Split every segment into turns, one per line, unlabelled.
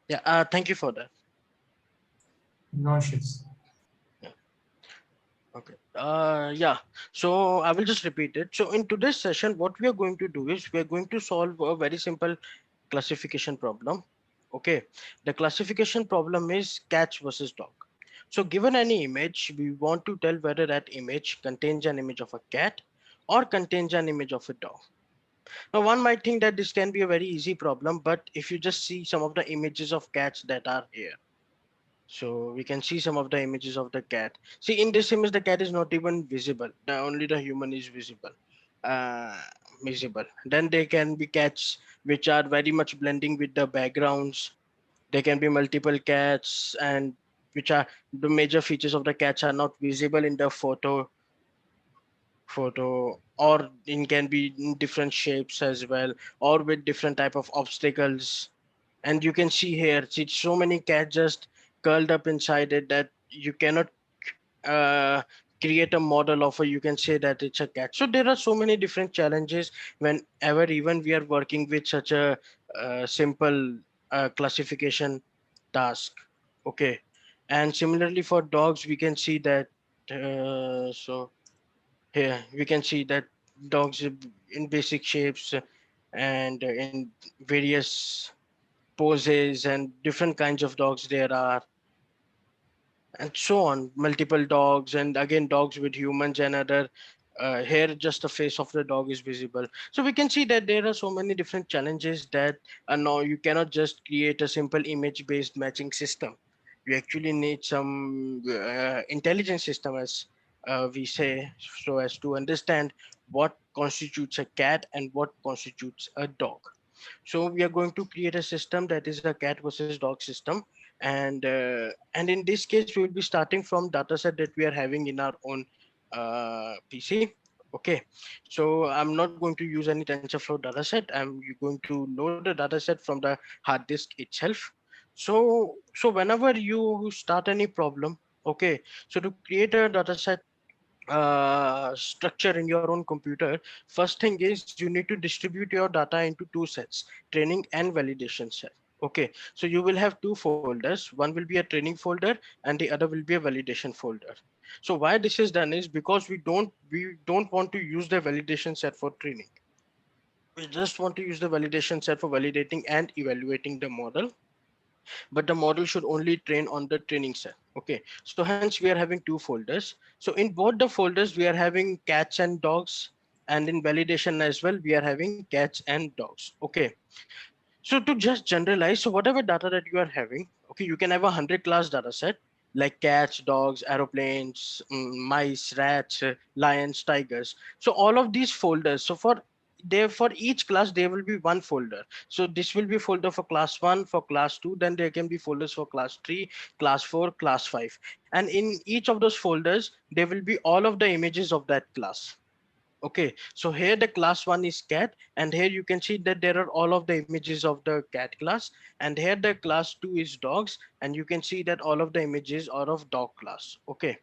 Yeah, thank you for that.
No issues.
Yeah. Okay. Yeah. So I will just repeat it. So in today's session, what we are going to do is we are going to solve a very simple classification problem. Okay. The classification problem is cat versus dog. So given any image, we want to tell whether that image contains an image of a cat or contains an image of a dog. Now, one might think that this can be a very easy problem, but if you just see some of the images of cats that are here, so we can see some of the images of the cat. See, in this image, the cat is not even visible. Only the human is visible. Uh, Visible. Then there can be cats which are very much blending with the backgrounds. There can be multiple cats, and which are the major features of the cats are not visible in the photo, or it can be in different shapes as well, or with different type of obstacles. And you can see here, see so many cats just curled up inside it that you cannot uh, create a model of, or you can say that it's a cat. So there are so many different challenges whenever even we are working with such a simple classification task. Okay. And similarly for dogs, we can see that so here we can see that dogs in basic shapes and in various poses, and different kinds of dogs there are, and so on. Multiple dogs, and again dogs with humans and other. Here just the face of the dog is visible. So we can see that there are so many different challenges that no, you cannot just create a simple image based matching system. You actually need some intelligent system, as we say, so as to understand what constitutes a cat and what constitutes a dog. So we are going to create a system that is a cat versus dog system, and in this case we will be starting from data set that we are having in our own PC. Okay, so I'm not going to use any TensorFlow data set. I'm going to load the data set from the hard disk itself. So whenever you start any problem, okay, so to create a data set structure in your own computer, first thing is you need to distribute your data into two sets: training and validation set. Okay, so you will have two folders. One will be a training folder and the other will be a validation folder. So why this is done is because we don't want to use the validation set for training. We just want to use the validation set for validating and evaluating the model, but the model should only train on the training set. Okay, so hence we are having two folders. So in both the folders we are having cats and dogs, and in validation as well we are having cats and dogs. Okay, so to just generalize, so whatever data that you are having, okay, you can have 100 class data set like cats, dogs, aeroplanes, mice, rats, lions, tigers. So all of these folders, so for each class there will be one folder. So this will be folder for class 1, for class 2, then there can be folders for class 3, class 4, class 5. And in each of those folders there will be all of the images of that class. Okay, so here the class 1 is cat, and here you can see that there are all of the images of the cat class, and here the class 2 is dogs, and you can see that all of the images are of dog class. Okay,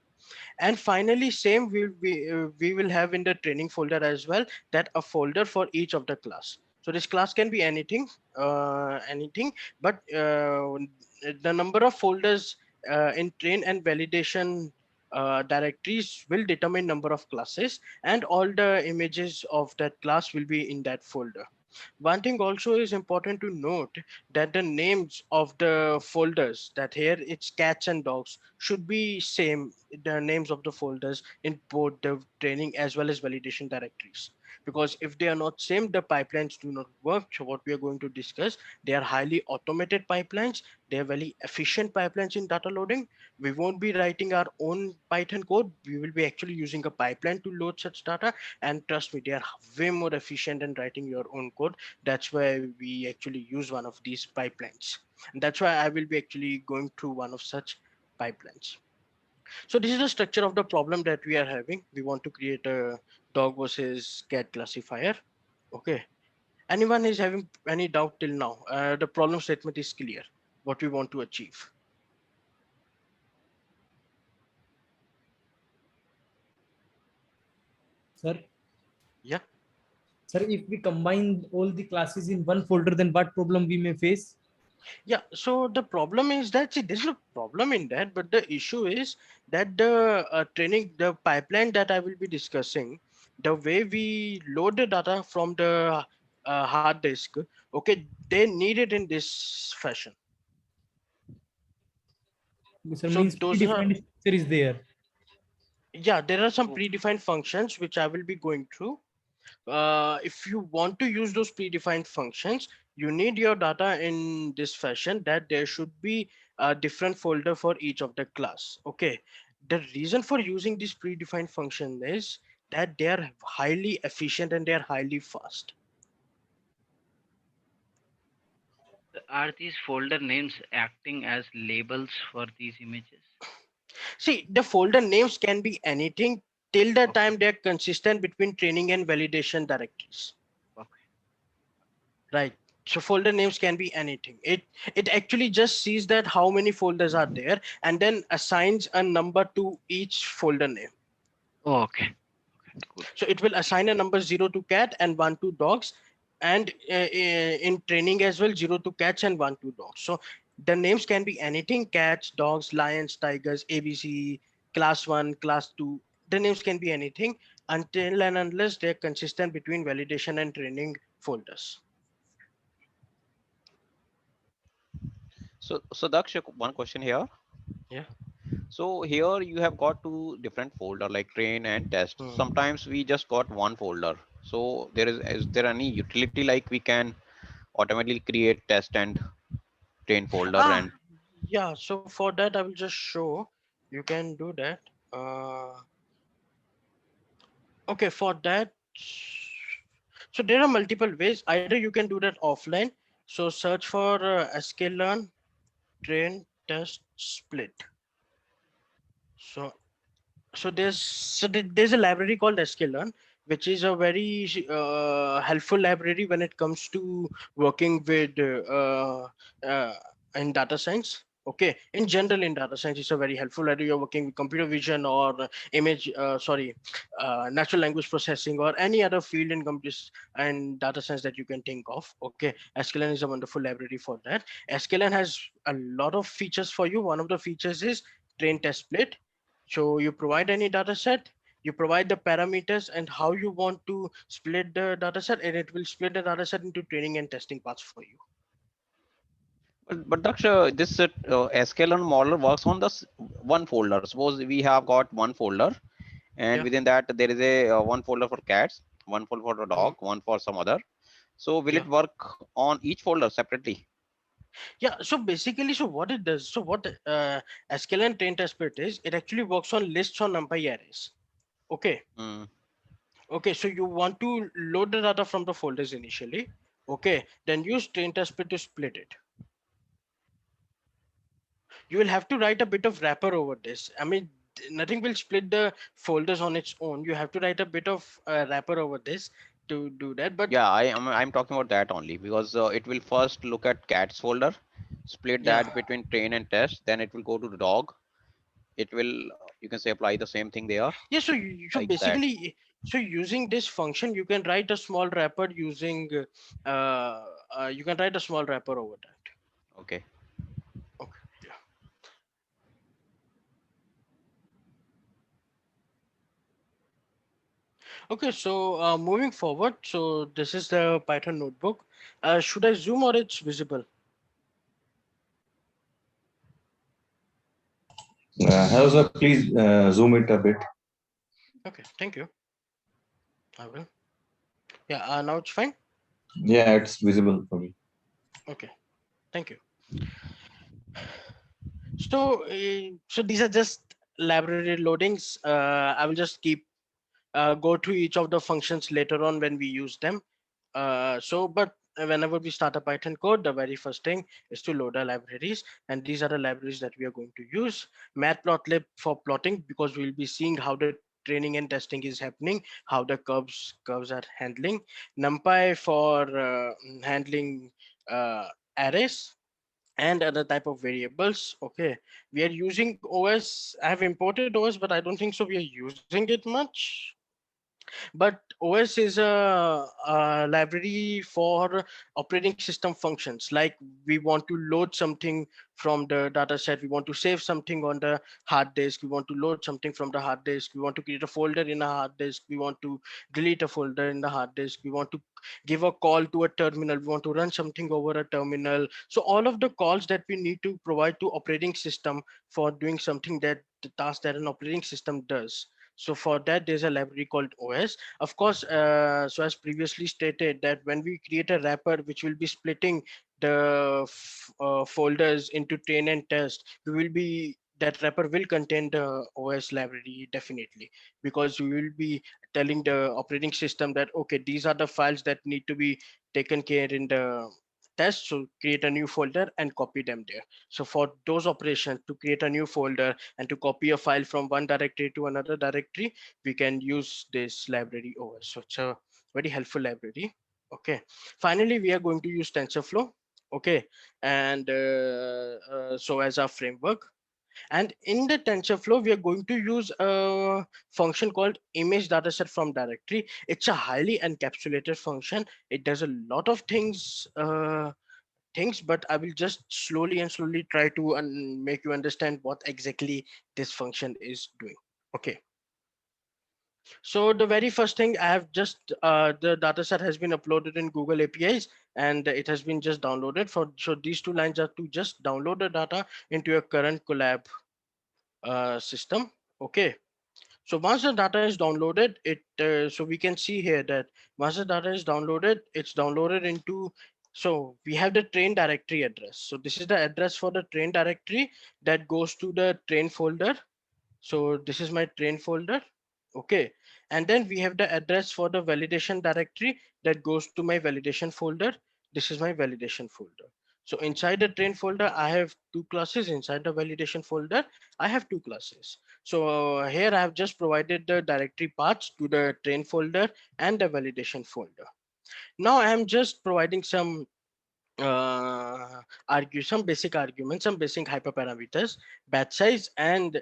and finally same we will have in the training folder as well, that a folder for each of the class. So this class can be anything, but the number of folders in train and validation directories will determine number of classes, and all the images of that class will be in that folder. One thing also is important to note, that the names of the folders, that here it's cats and dogs, should be same, the names of the folders in both the training as well as validation directories. Because if they are not same, the pipelines do not work. So what we are going to discuss, they are highly automated pipelines. They are very efficient pipelines in data loading. We won't be writing our own Python code. We will be actually using a pipeline to load such data, and trust me, they are way more efficient than writing your own code. That's why we actually use one of these pipelines, and that's why I will be actually going through one of such pipelines. So this is the structure of the problem that we are having. We want to create a dog versus cat classifier. Okay, anyone is having any doubt till now? The problem statement is clear, what we want to achieve.
Sir,
Yeah.
sir, if we combine all the classes in one folder, then what problem we may face?
Yeah, so the problem is that, see, there's no problem in that, but the issue is that the the pipeline that I will be discussing, the way we load the data from the hard disk, okay, they need it in this fashion.
So
So
means
those are,
predefined structure is there.
yeah, there are some
Oh,
predefined functions which I will be going through. If you want to use those predefined functions, you need your data in this fashion that there should be a different folder for each of the class. Okay. The reason for using this predefined function is that they are highly efficient and they are highly fast.
are these folder names acting as labels for these images?
See, the folder names can be anything till the
Okay,
time they're consistent between training and validation directories.
okay.
Right. So folder names can be anything. It actually just sees that how many folders are there and then assigns a number to each folder name.
Oh, okay, okay, cool.
So it will assign a number 0 to cat and 1 to dogs, and in training as well, 0 to cats and 1 to dogs. So the names can be anything: cats, dogs, lions, tigers, ABC, class 1, class 2. The names can be anything until and unless they're consistent between validation and training folders.
So Daksh, one question here.
Yeah.
So here you have got two different folder like train and test.
Hmm.
Sometimes we just got one folder. So is there any utility like we can automatically create test and train folder
Ah,
and
yeah. So for that, I will just show. You can do that. Okay, for that. So there are multiple ways. Either you can do that offline. So search for sklearn train test split. So there's a library called sklearn, which is a very helpful library when it comes to working with uh, in data science. Okay, in general in data science, it's a very helpful, whether you're working with computer vision or natural language processing or any other field in computer and data science that you can think of. Okay, sklearn is a wonderful library for that. Sklearn has a lot of features for you. One of the features is train test split. So you provide any data set, you provide the parameters and how you want to split the data set, and it will split the data set into training and testing paths for you.
but Daksh, this sklearn model works on this one folder. Suppose we have got one folder and
Yeah.
within that there is a one folder for cats, one folder for the
Mhm.
dog, one for some other. So will
Yeah.
it work on each folder separately?
Yeah. So basically, so what it does, so what sklearn train test split is, it actually works on lists on numpy arrays. Okay.
Hmm.
Okay. So you want to load the data from the folders initially. Okay. Then use train test split to split it. You will have to write a bit of wrapper over this. I mean, nothing will split the folders on its own. You have to write a bit of wrapper over this to do that. But
Yeah, I'm talking about that only because it will first look at cats folder, split
yeah,
that between train and test, then it will go to the dog. It will you can say apply the same thing there
yeah. So so
like that.
basically, so using this function, you can write a small wrapper using. You can write a small wrapper over that.
Okay.
Okay. Yeah. Okay. So moving forward, so this is the Python notebook. Should I zoom or it's visible?
Hello, sir. Please zoom it a bit.
Okay. Thank you. I will. Yeah. Now it's fine.
Yeah, it's visible for me.
Okay. Thank you. So, so these are just library loadings. I will just keep go through each of the functions later on when we use them. But whenever we start a Python code, the very first thing is to load our libraries, and these are the libraries that we are going to use. Matplotlib for plotting, because we'll be seeing how the training and testing is happening, how the curves are handling. NumPy for handling arrays and other type of variables. Okay, we are using OS. I have imported OS, but I don't think so we are using it much. But OS is a library for operating system functions. Like we want to load something from the data set, we want to save something on the hard disk, we want to load something from the hard disk, we want to create a folder in a hard disk, we want to delete a folder in the hard disk, we want to give a call to a terminal, we want to run something over a terminal. So all of the calls that we need to provide to operating system for doing something, that the task that an operating system does. So for that, there's a library called OS. Of course, so as previously stated, that when we create a wrapper which will be splitting the folders into train and test, we will be, that wrapper will contain the OS library definitely, because we will be telling the operating system that okay, these are the files that need to be taken care in the test. So create a new folder and copy them there. So for those operations, to create a new folder and to copy a file from one directory to another directory, we can use this library OS. So it's a very helpful library. Okay. Finally, we are going to use TensorFlow. Okay. And so as our framework. And in the TensorFlow, we are going to use a function called image dataset from directory. It's a highly encapsulated function. It does a lot of things, but I will just slowly and slowly try to make you understand what exactly this function is doing. Okay. So the very first thing I have just, the dataset has been uploaded in Google APIs and it has been just downloaded for, so these two lines are to just download the data into your current Colab system. Okay. So once the data is downloaded, so we can see here that once the data is downloaded, it's downloaded into, so we have the train directory address. So this is the address for the train directory that goes to the train folder. So this is my train folder. Okay. And then we have the address for the validation directory that goes to my validation folder. This is my validation folder. So inside the train folder, I have two classes. Inside the validation folder, I have two classes. So here I have just provided the directory paths to the train folder and the validation folder. Now I am just providing some some basic arguments, some basic hyperparameters, batch size and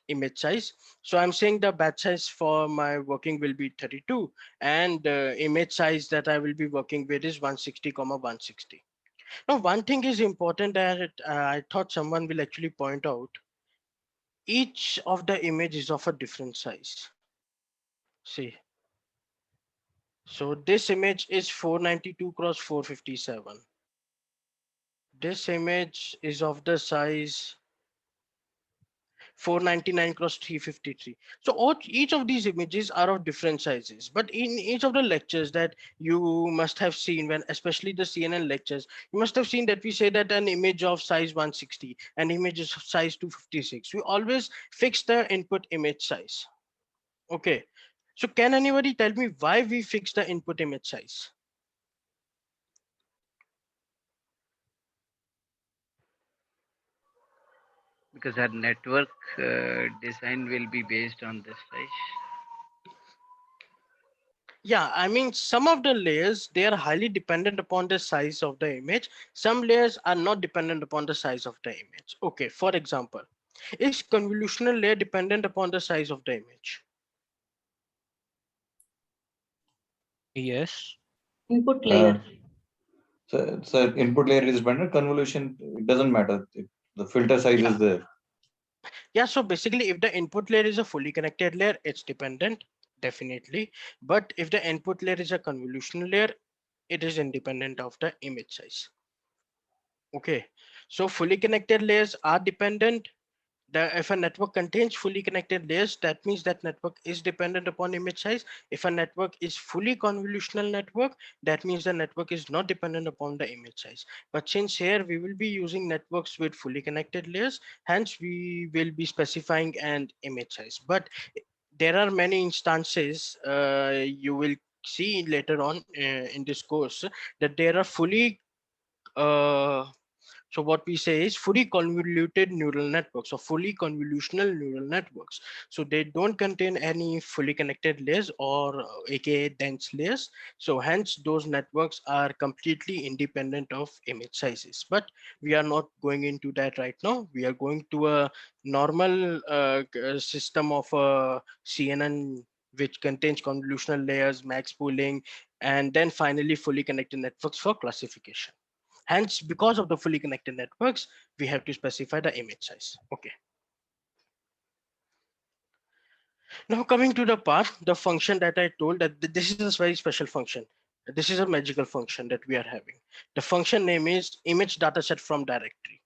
image size. So I'm saying the batch size for my working will be 32 and image size that I will be working with is 160 comma 160. Now one thing is important that I thought someone will actually point out, each of the image is of a different size. See, so this image is 492 cross 457. This image is of the size 499 cross 353. So each of these images are of different sizes, but in each of the lectures that you must have seen, when especially the CNN lectures, you must have seen that we say that an image of size 160, an image is of size 256. We always fix the input image size. Okay. So can anybody tell me why we fix the input image size?
Because our network design will be based on this size.
Yeah, I mean, some of the layers, they are highly dependent upon the size of the image. Some layers are not dependent upon the size of the image. Okay, for example, is convolutional layer dependent upon the size of the image?
Yes.
Input layer.
So input layer is dependent. Convolution, it doesn't matter. The filter size
Yeah.
is there.
Yeah, so basically, if the input layer is a fully connected layer, it's dependent, definitely. But if the input layer is a convolutional layer, it is independent of the image size. Okay, so fully connected layers are dependent. If a network contains fully connected layers, that means that network is dependent upon image size. If a network is fully convolutional network, that means the network is not dependent upon the image size. But since here we will be using networks with fully connected layers, hence we will be specifying an image size. But there are many instances you will see later on in this course that there are fully so what we say is fully convoluted neural networks or fully convolutional neural networks. So they don't contain any fully connected layers or aka dense layers. So hence those networks are completely independent of image sizes. But we are not going into that right now. We are going to a normal system of a CNN which contains convolutional layers, max pooling, and then finally fully connected networks for classification. Hence, because of the fully connected networks, we have to specify the image size. Okay. Now coming to the part, the function that I told that this is a very special function. This is a magical function that we are having. The function name is image dataset from directory.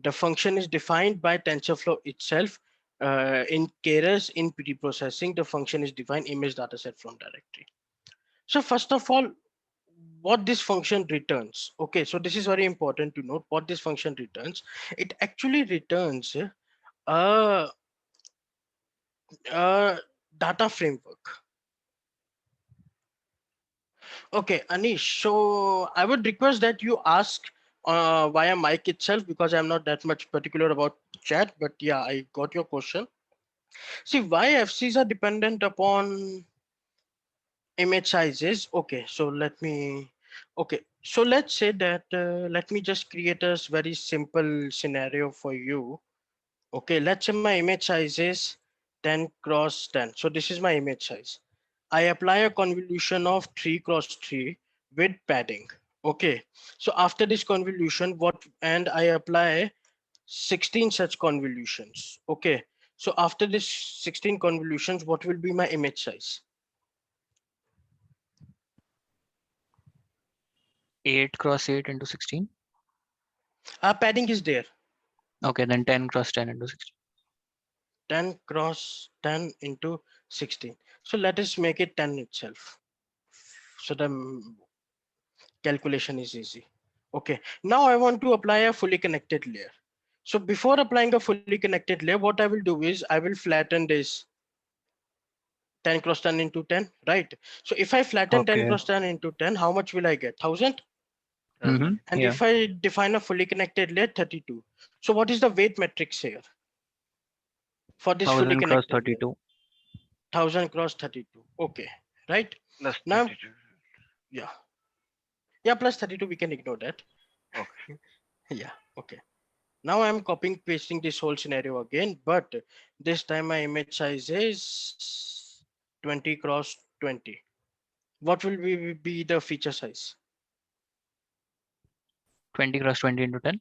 The function is defined by TensorFlow itself. In Keras, in pre-processing, the function is defined image dataset from directory. So first of all, what this function returns. Okay, so this is very important to note what this function returns. It actually returns a, a data framework. Okay, Anish, so I would request that you ask via mic itself because I'm not that much particular about chat, but yeah, I got your question. See, why FCs are dependent upon image sizes. Okay, so let's say that, let me just create a very simple scenario for you. Okay, let's say my image size is 10 cross 10. So this is my image size. I apply a convolution of 3 cross 3 with padding. Okay, so after this convolution, and I apply 16 such convolutions. Okay, so after this 16 convolutions, what will be my image size?
8 cross 8 into 16.
Padding is there.
Okay, then 10 cross 10 into 16.
10 cross 10 into 16. So let us make it 10 itself. So the calculation is easy. Okay, now I want to apply a fully connected layer. So before applying a fully connected layer, what I will do is I will flatten this 10 cross 10 into 10, right? So if I flatten 10
Okay.
cross 10 into 10, how much will I get? 1000?
Mm-hmm.
And
Yeah.
if I define a fully connected layer, 32. So what is the weight matrix here for this fully
1000 cross
connected layer?
32.
1000 cross 32. Okay, right?
Plus
Now,
32.
yeah. Yeah, plus 32, we can ignore that.
Okay.
Yeah, okay. Now I'm copying pasting this whole scenario again, but this time my image size is 20 cross 20. What will be the feature size?
20 cross 20 into 10.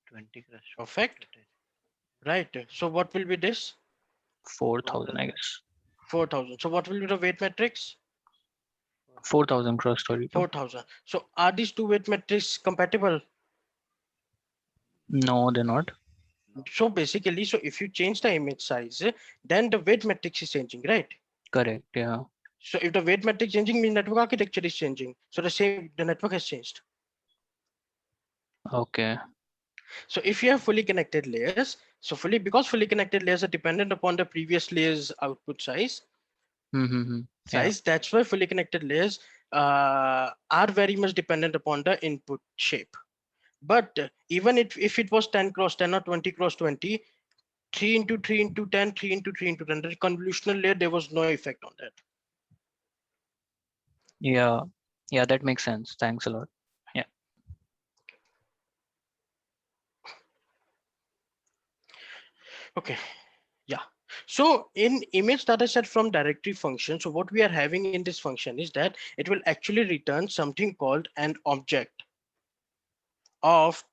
20 cross.
Perfect. Right. So what will be this?
4000, I guess.
4000. So what will be the weight matrix?
4000 cross 32.
4000. So are these two weight matrices compatible?
No, they're not.
So basically, so if you change the image size, then the weight matrix is changing, right?
Correct. Yeah.
So if the weight matrix changing means network architecture is changing. So the network has changed.
Okay.
So if you have fully connected layers, because fully connected layers are dependent upon the previous layer's output size,
Mm-hmm. Yeah.
that's why fully connected layers are very much dependent upon the input shape. But even if it was 10 cross 10 or 20 cross 20, 3 into 3 into 10, 3 into 3 into 10, the convolutional layer, there was no effect on that.
Yeah. Yeah, that makes sense. Thanks a lot. Yeah.
Okay. Yeah. So in image dataset from directory function, so what we are having in this function is that it will actually return something called an object of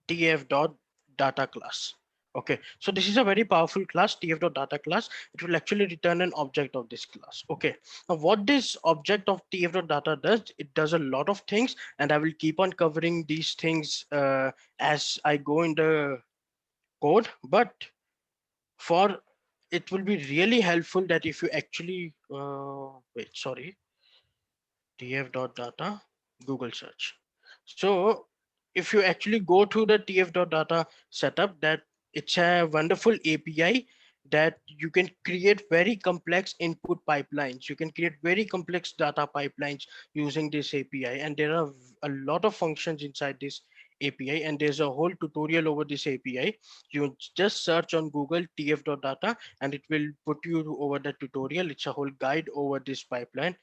tf.data class. Okay, so this is a very powerful class, tf.data class. It will actually return an object of this class. Okay, now what this object of tf.data does, it does a lot of things, and I will keep on covering these things as I go in the code. But for it will be really helpful that if you actually wait, sorry, tf.data Google search. So if you actually go to the tf.data setup, that it's a wonderful API that you can create very complex input pipelines. You can create very complex data pipelines using this API, and there are a lot of functions inside this API, and there's a whole tutorial over this API. You just search on Google tf.data and it will put you over the tutorial. It's a whole guide over this pipeline,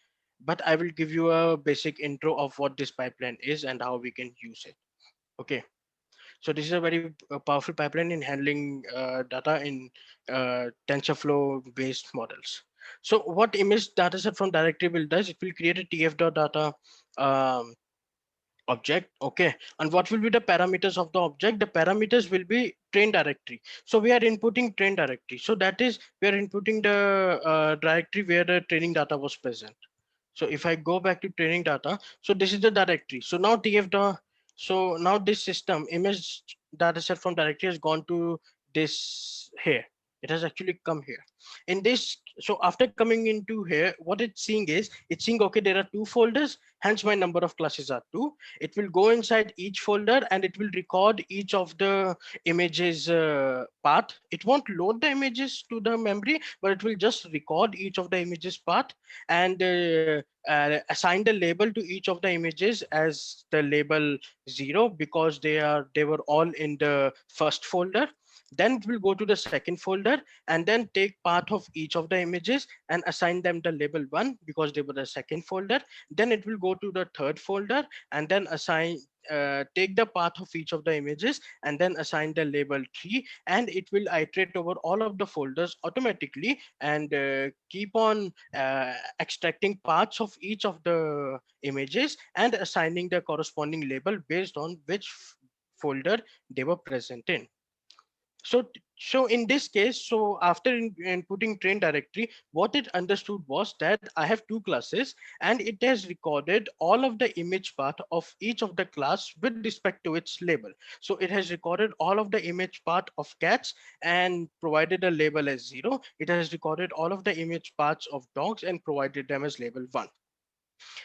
but I will give you a basic intro of what this pipeline is and how we can use it. Okay, so this is a very powerful pipeline in handling data in TensorFlow based models. So what image dataset from directory will does, it will create a tf.data object. Okay, and what will be the parameters of the object? The parameters will be train directory. So we are inputting train directory, so that is we are inputting the directory where the training data was present. So if I go back to training data, so this is the directory. So now so now this system image dataset from directory has gone to this here. It has actually come here in this. So after coming into here, what it's seeing is it's seeing, okay, there are two folders, hence my number of classes are 2. It will go inside each folder and it will record each of the images path. It won't load the images to the memory, but it will just record each of the images path and assign the label to each of the images as the label 0 because they were all in the first folder. Then it will go to the second folder and then take part of each of the images and assign them the label 1 because they were the second folder. Then it will go to the third folder and then assign take the path of each of the images and then assign the label 3, and it will iterate over all of the folders automatically and keep on extracting parts of each of the images and assigning the corresponding label based on which folder they were present in. So in this case, so after inputting train directory, what it understood was that I have two classes and it has recorded all of the image part of each of the class with respect to its label. So it has recorded all of the image part of cats and provided a label as 0. It has recorded all of the image parts of dogs and provided them as label 1.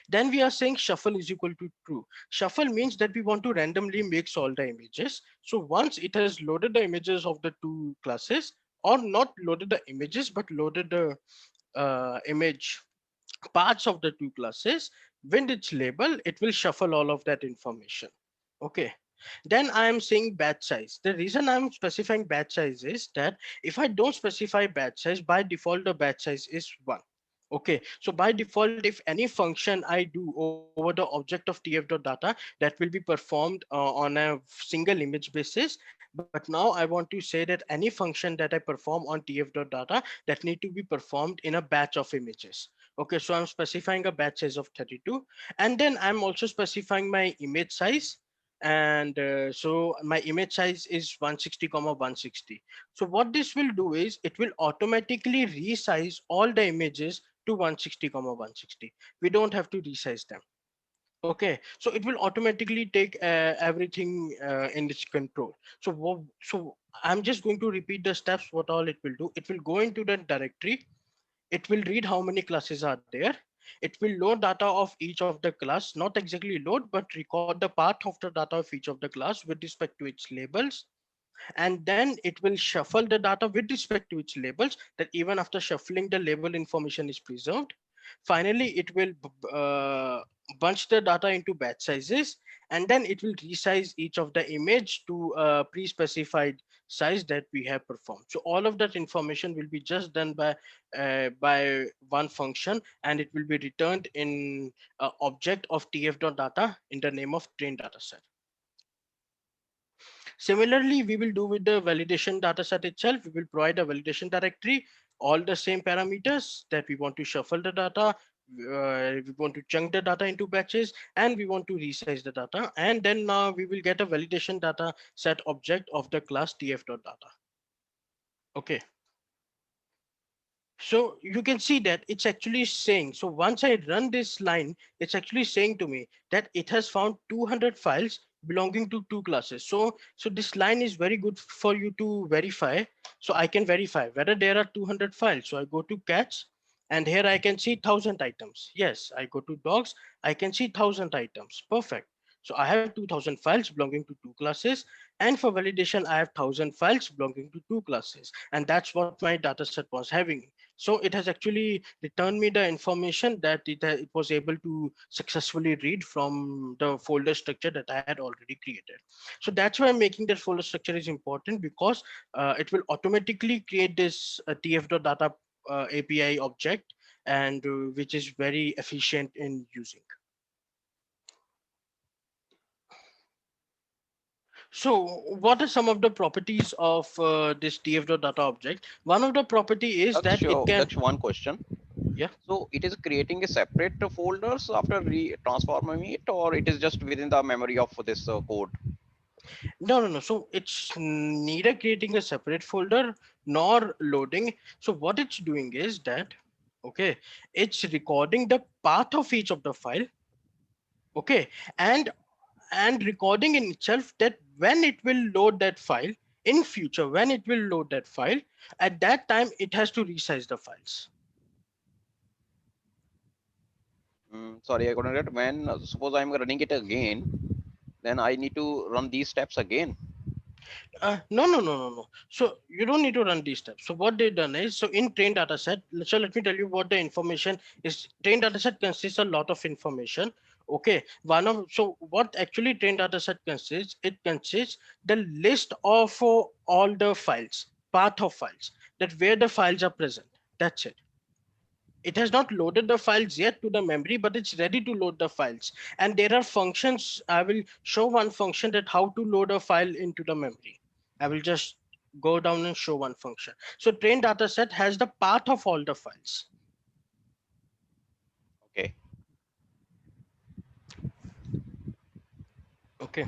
Then we are saying shuffle is equal to true. Shuffle means that we want to randomly mix all the images. So once it has loaded the images of the two classes, or not loaded the images, but loaded the image parts of the two classes, when it's label, it will shuffle all of that information. Okay. Then I am saying batch size. The reason I'm specifying batch size is that if I don't specify batch size, by default, the batch size is 1. Okay, so by default, if any function I do over the object of tf.data, that will be performed on a single image basis. But now I want to say that any function that I perform on tf.data, that need to be performed in a batch of images. Okay, so I'm specifying a batch size of 32, and then I'm also specifying my image size. And so my image size is 160 comma 160. So what this will do is it will automatically resize all the images to 160 comma 160. We don't have to resize them. Okay, so it will automatically take everything in its control. So I'm just going to repeat the steps. What all it will do, it will go into the directory, it will read how many classes are there, it will load data of each of the class, not exactly load but record the part of the data of each of the class with respect to its labels, and then it will shuffle the data with respect to its labels, that even after shuffling the label information is preserved. Finally, it will bunch the data into batch sizes, and then it will resize each of the image to a pre-specified size that we have performed. So all of that information will be just done by one function, and it will be returned in object of tf.data in the name of train dataset. Similarly, we will do with the validation dataset itself. We will provide a validation directory, all the same parameters that we want to shuffle the data, we want to chunk the data into batches, and we want to resize the data. And then now we will get a validation data set object of the class tf.data. Okay. So you can see that it's actually saying, so once I run this line, it's actually saying to me that it has found 200 files belonging to two classes. So this line is very good for you to verify. So I can verify whether there are 200 files. So I go to cats, and here I can see 1000 items. Yes, I go to dogs, I can see 1000 items. Perfect. So I have 2000 files belonging to two classes. And for validation, I have 1000 files belonging to two classes. And that's what my data set was having. So it has actually returned me the information that it was able to successfully read from the folder structure that I had already created. So that's why making that folder structure is important, because it will automatically create this tf.data API object, and which is very efficient in using. So what are some of the properties of this df.data object? One of the property is that it can,
Daksh, one question.
yeah.
So it is creating a separate folders after transforming it, or it is just within the memory of this code?
No. So it's neither creating a separate folder nor loading. So what it's doing is that, okay, it's recording the path of each of the file, okay, and recording in itself that when it will load that file in future, when it will load that file, at that time it has to resize the files.
Sorry, I couldn't get. When suppose I'm running it again, then I need to run these steps again.
No. So you don't need to run these steps. So what they've done is, so in train data set, so let me tell you what the information is. Train data set consists a lot of information. Okay, so what actually train data set consists, it consists the list of all the files, path of files, that where the files are present. That's it. It has not loaded the files yet to the memory, but it's ready to load the files. And there are functions. I will show one function that how to load a file into the memory. I will just go down and show one function. So train data set has the path of all the files.
Okay.
Okay.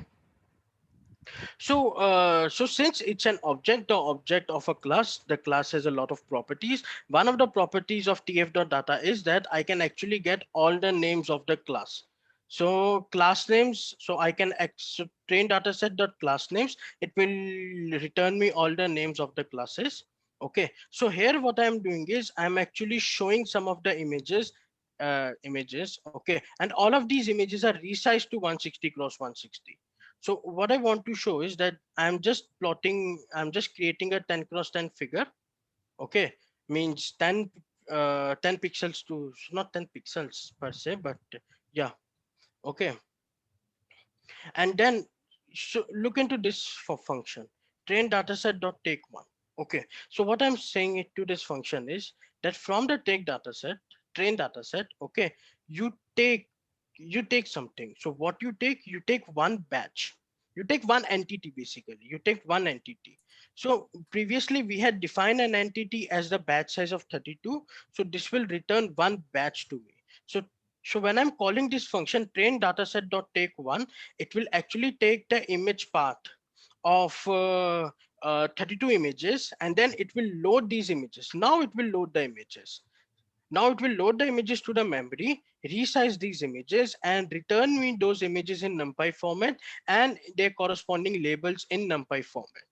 So since it's an object, the object of a class, the class has a lot of properties. One of the properties of tf.data is that I can actually get all the names of the class. So class names, so I can so train data set dot class names. It will return me all the names of the classes. Okay. So here what I'm doing is I'm actually showing some of the images. Okay. And all of these images are resized to 160 cross 160. So what I want to show is that I'm just creating a 10 cross 10 figure. Okay, means 10 pixels to, not 10 pixels per se, but yeah. Okay. And then so look into this for function train dataset dot take one. Okay. So what I'm saying it to this function is that from the take dataset, train dataset, okay, you take you take something. So what you take one batch, you take one entity, basically you take one entity. So previously we had defined an entity as the batch size of 32. So this will return one batch to me. So when I'm calling this function train dataset dot take one, it will actually take the image path of 32 images, and then it will load these images. Now it will load the images. Now it will load the images to the memory, resize these images, and return me those images in NumPy format and their corresponding labels in NumPy format.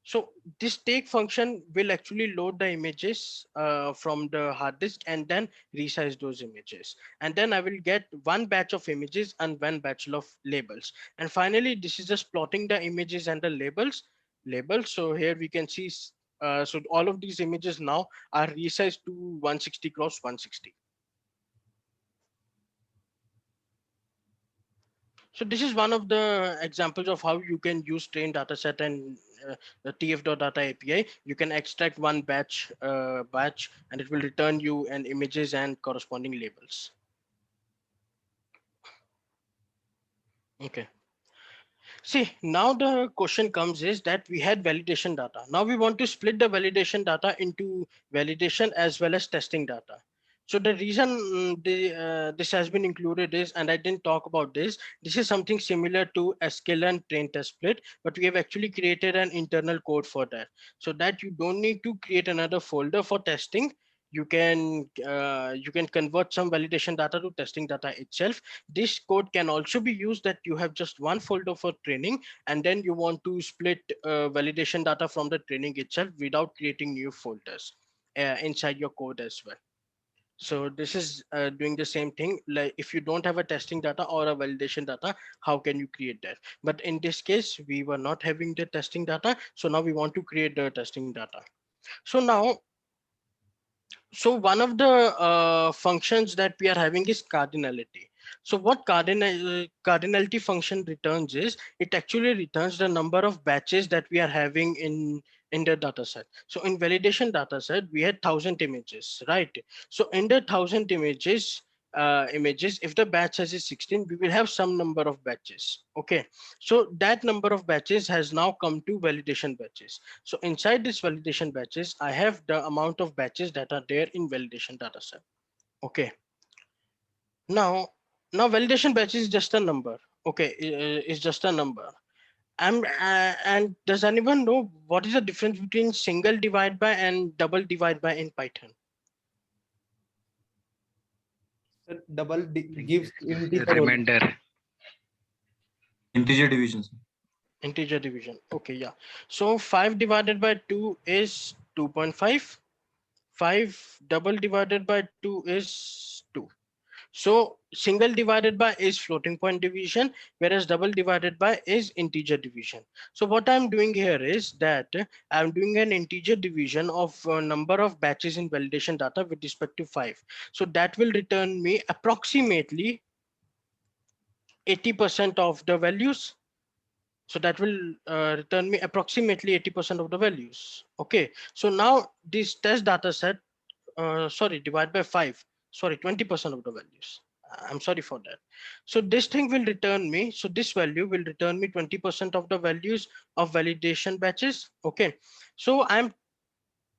So this take function will actually load the images from the hard disk and then resize those images. And then I will get one batch of images and one batch of labels. And finally, this is just plotting the images and the labels. So here we can see, so all of these images now are resized to 160 cross 160. So this is one of the examples of how you can use train dataset and the tf.data API. You can extract one batch and it will return you an images and corresponding labels. Okay. See, now the question comes is that we had validation data. Now we want to split the validation data into validation as well as testing data. So the reason this has been included is, and I didn't talk about this, this is something similar to sklearn train test split, but we have actually created an internal code for that, so that you don't need to create another folder for testing. You can convert some validation data to testing data itself. This code can also be used that you have just one folder for training, and then you want to split validation data from the training itself without creating new folders inside your code as well. So this is doing the same thing. Like if you don't have a testing data or a validation data, how can you create that? But in this case, we were not having the testing data. So now we want to create the testing data. So now, so one of the functions that we are having is cardinality. So what cardinality function returns is, it actually returns the number of batches that we are having in the data set. So in validation data set, we had 1000 images, right? So in the 1000 images, images. If the batch size is 16, we will have some number of batches. Okay, so that number of batches has now come to validation batches. So inside this validation batches, I have the amount of batches that are there in validation data set. Okay, now validation batch is just a number. Okay, it's just a number. And does anyone know what is the difference between single divide by and double divide by in Python?
Double gives integer only.
Remainder.
Integer division, sir.
Integer division. Okay, yeah. So 5 divided by 2 is 2.5. 5 double divided by 2 is 2. So single divided by is floating point division, whereas double divided by is integer division. So what I'm doing here is that I'm doing an integer division of number of batches in validation data with respect to 5. So that will return me approximately 80% of the values. So that will return me approximately 80% of the values. Okay, so now this test data set, divide by 5, 20% of the values. I'm sorry for that. So this thing will return me, so this value will return me 20% of the values of validation batches. Okay, so I'm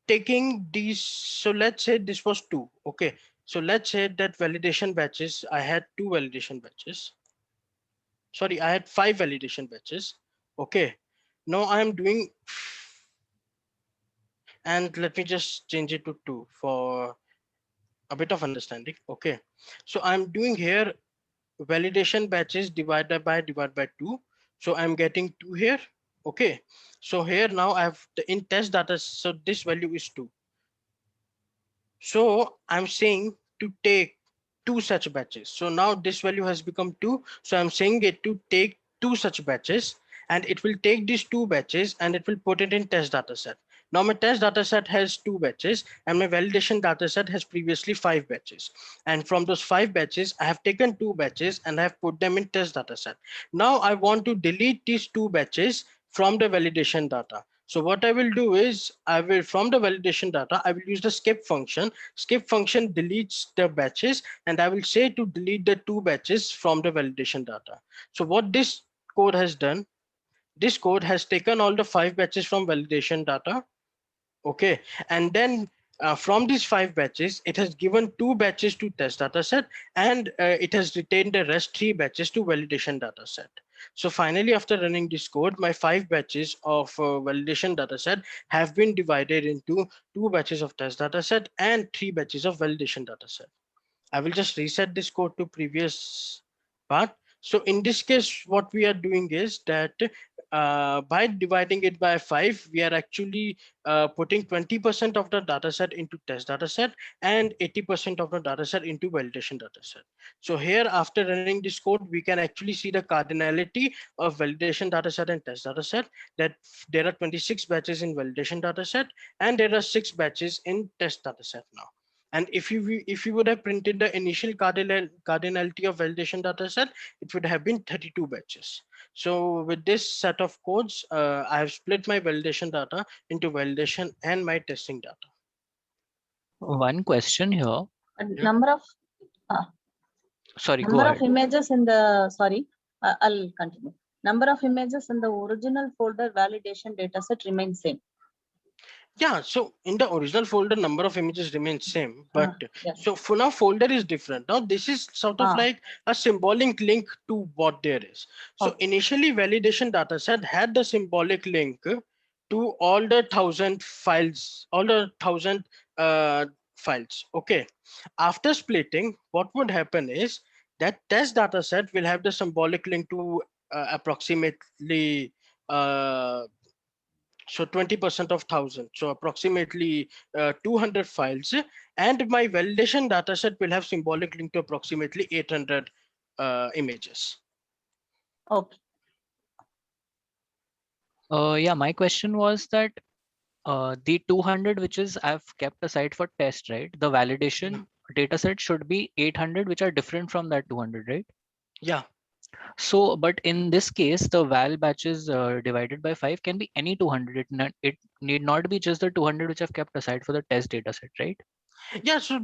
taking these, so let's say this was 2. Okay, so let's say that validation batches, I had 2 validation batches. Sorry, I had 5 validation batches. Okay, now I'm doing, and let me just change it to 2 for a bit of understanding. Okay, so I'm doing here validation batches divided by 2. So I'm getting 2 here. Okay, so here now I have the in test data, so this value is 2. So I'm saying to take 2 such batches. So now this value has become 2. So I'm saying it to take 2 such batches, and it will take these 2 batches and it will put it in test data set. Now my test data set has 2 batches and my validation data set has previously 5 batches. And from those 5 batches, I have taken 2 batches and I have put them in test data set. Now I want to delete these 2 batches from the validation data. So what I will do is I will, from the validation data, I will use the skip function. Skip function deletes the batches, and I will say to delete the 2 batches from the validation data. So what this code has done, this code has taken all the 5 batches from validation data. Okay, and then from these 5 batches, it has given 2 batches to test data set, and it has retained the rest 3 batches to validation data set. So finally, after running this code, my 5 batches of validation data set have been divided into 2 batches of test data set and 3 batches of validation data set. I will just reset this code to previous part. So in this case, what we are doing is that by dividing it by 5, we are actually putting 20% of the data set into test data set and 80% of the data set into validation data set. So here, after running this code, we can actually see the cardinality of validation data set and test data set, that there are 26 batches in validation data set and there are 6 batches in test data set now. And if you would have printed the initial cardinality of validation data set, it would have been 32 batches. So with this set of codes, I have split my validation data into validation and my testing data.
One question here.
Number of
Sorry, go
number
ahead.
of images in the, sorry, I'll continue. Number of images in the original folder validation dataset remains same.
Yeah, so in the original folder, number of images remains same, but
Yes.
so for now folder is different. Now this is sort of like a symbolic link to what there is. So initially validation dataset had the symbolic link to all the 1,000 files, all the 1,000 files. Okay. After splitting, what would happen is that test dataset will have the symbolic link to approximately so 20% of 1,000, so approximately 200 files, and my validation dataset will have symbolic link to approximately 800 images.
Okay.
Yeah, my question was that the 200 which is I've kept aside for test, right? The validation data set should be 800, which are different from that 200, right?
Yeah.
So, but in this case, the val batches divided by 5 can be any 200. It need not be just the 200 which I've kept aside for the test data set, right?
So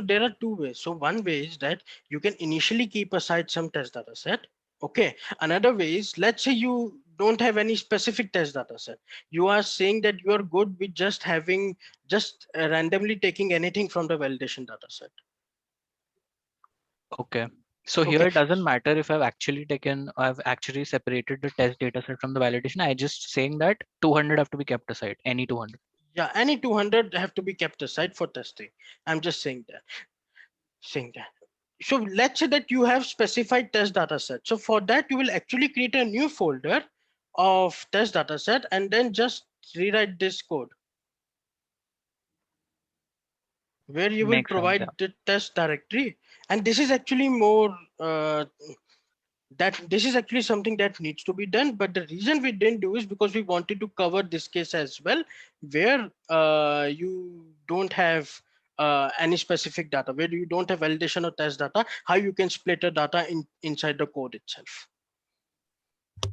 there are two ways. So one way is that you can initially keep aside some test data set. Okay. Another way is, let's say you don't have any specific test data set. You are saying that you are good with just having randomly taking anything from the validation data set.
Okay. So here
Okay.
it doesn't matter if I've actually separated the test data set from the validation. I just saying that 200 have to be kept aside, any 200.
Yeah, any 200 have to be kept aside for testing. I'm just saying that. So let's say that you have specified test data set. So for that, you will actually create a new folder of test data set and then just rewrite this code where you will
Makes sense, yeah.
provide the test directory. And this is actually more this is actually something that needs to be done. But the reason we didn't do is because we wanted to cover this case as well, where you don't have any specific data, where you don't have validation or test data, how you can split the data inside the code itself.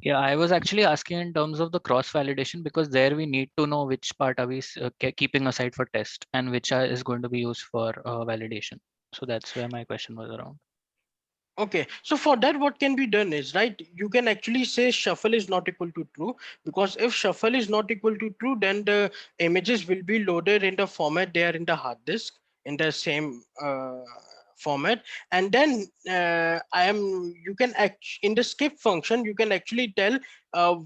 Yeah, I was actually asking in terms of the cross validation, because there we need to know which part are we keeping aside for test and which is going to be used for validation. So that's where my question was around.
Okay, so for that, what can be done is, right, you can actually say shuffle is not equal to true, because if shuffle is not equal to true, then the images will be loaded in the format they are in the hard disk in the same format. And then you can in the skip function, you can actually tell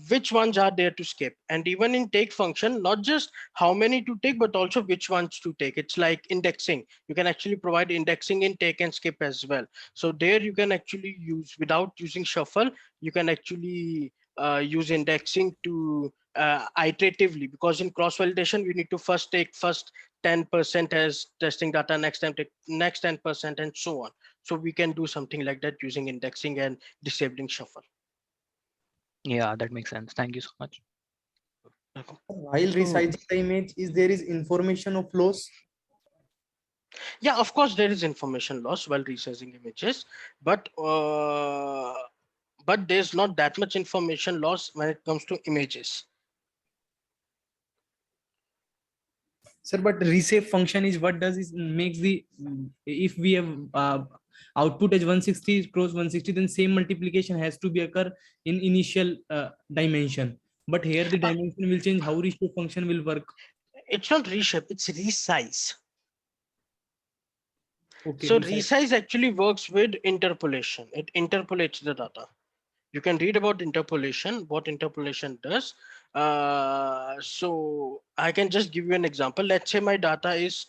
which ones are there to skip. And even in take function, not just how many to take, but also which ones to take. It's like indexing. You can actually provide indexing in take and skip as well. So there you can actually use, without using shuffle, you can actually use indexing to iteratively, because in cross validation, we need to take 10% as testing data, next time take next 10%, and so on. So we can do something like that using indexing and disabling shuffle.
Yeah, that makes sense. Thank you so much.
While
So-
resizing the image, there is information of loss?
Yeah, of course there is information loss while resizing images, but there's not that much information loss when it comes to images.
Sir, but resave function is what does is makes the, if we have output as 160 cross 160, then same multiplication has to be occur in initial dimension. But here the dimension will change. How reshape function will work?
It's not reshape, it's resize.
Okay,
So
resize.
resize actually works with interpolation. It interpolates the data. You can read about interpolation, what interpolation does. So I can just give you an example. Let's say my data is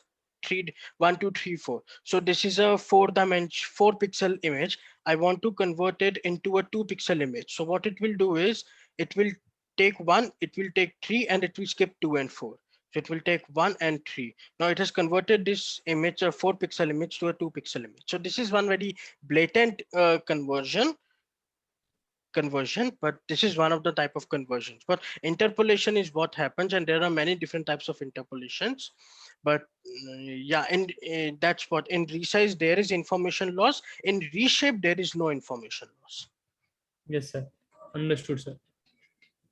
1, 2, 3, 4. So this is a 4 pixel image. I want to convert it into a 2 pixel image. So what it will do is, it will take 1, it will take 3, and it will skip 2 and 4. So it will take 1 and 3. Now it has converted this image, a 4 pixel image, to a 2 pixel image. So this is one very blatant conversion, but this is one of the type of conversions. But interpolation is what happens, and there are many different types of interpolations. But yeah, and that's what in resize there is information loss. In reshape there is no information loss.
Yes, sir. Understood, sir.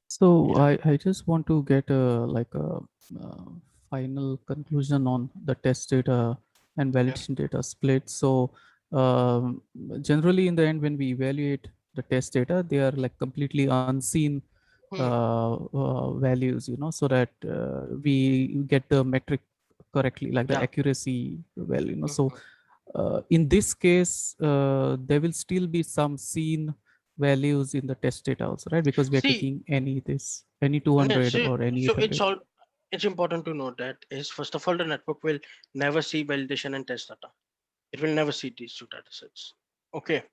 So
Yeah.
I just want to get a final conclusion on the test data and validation data split. So generally in the end, when we evaluate the test data, they are like completely unseen values, so that we get the metric correctly, like the
Yeah.
accuracy value. So in this case, there will still be some seen values in the test data also, right? Because we are taking any 200 or any
So
800.
it's important to note that is, first of all, the network will never see validation and test data. It will never see these two data sets. Okay.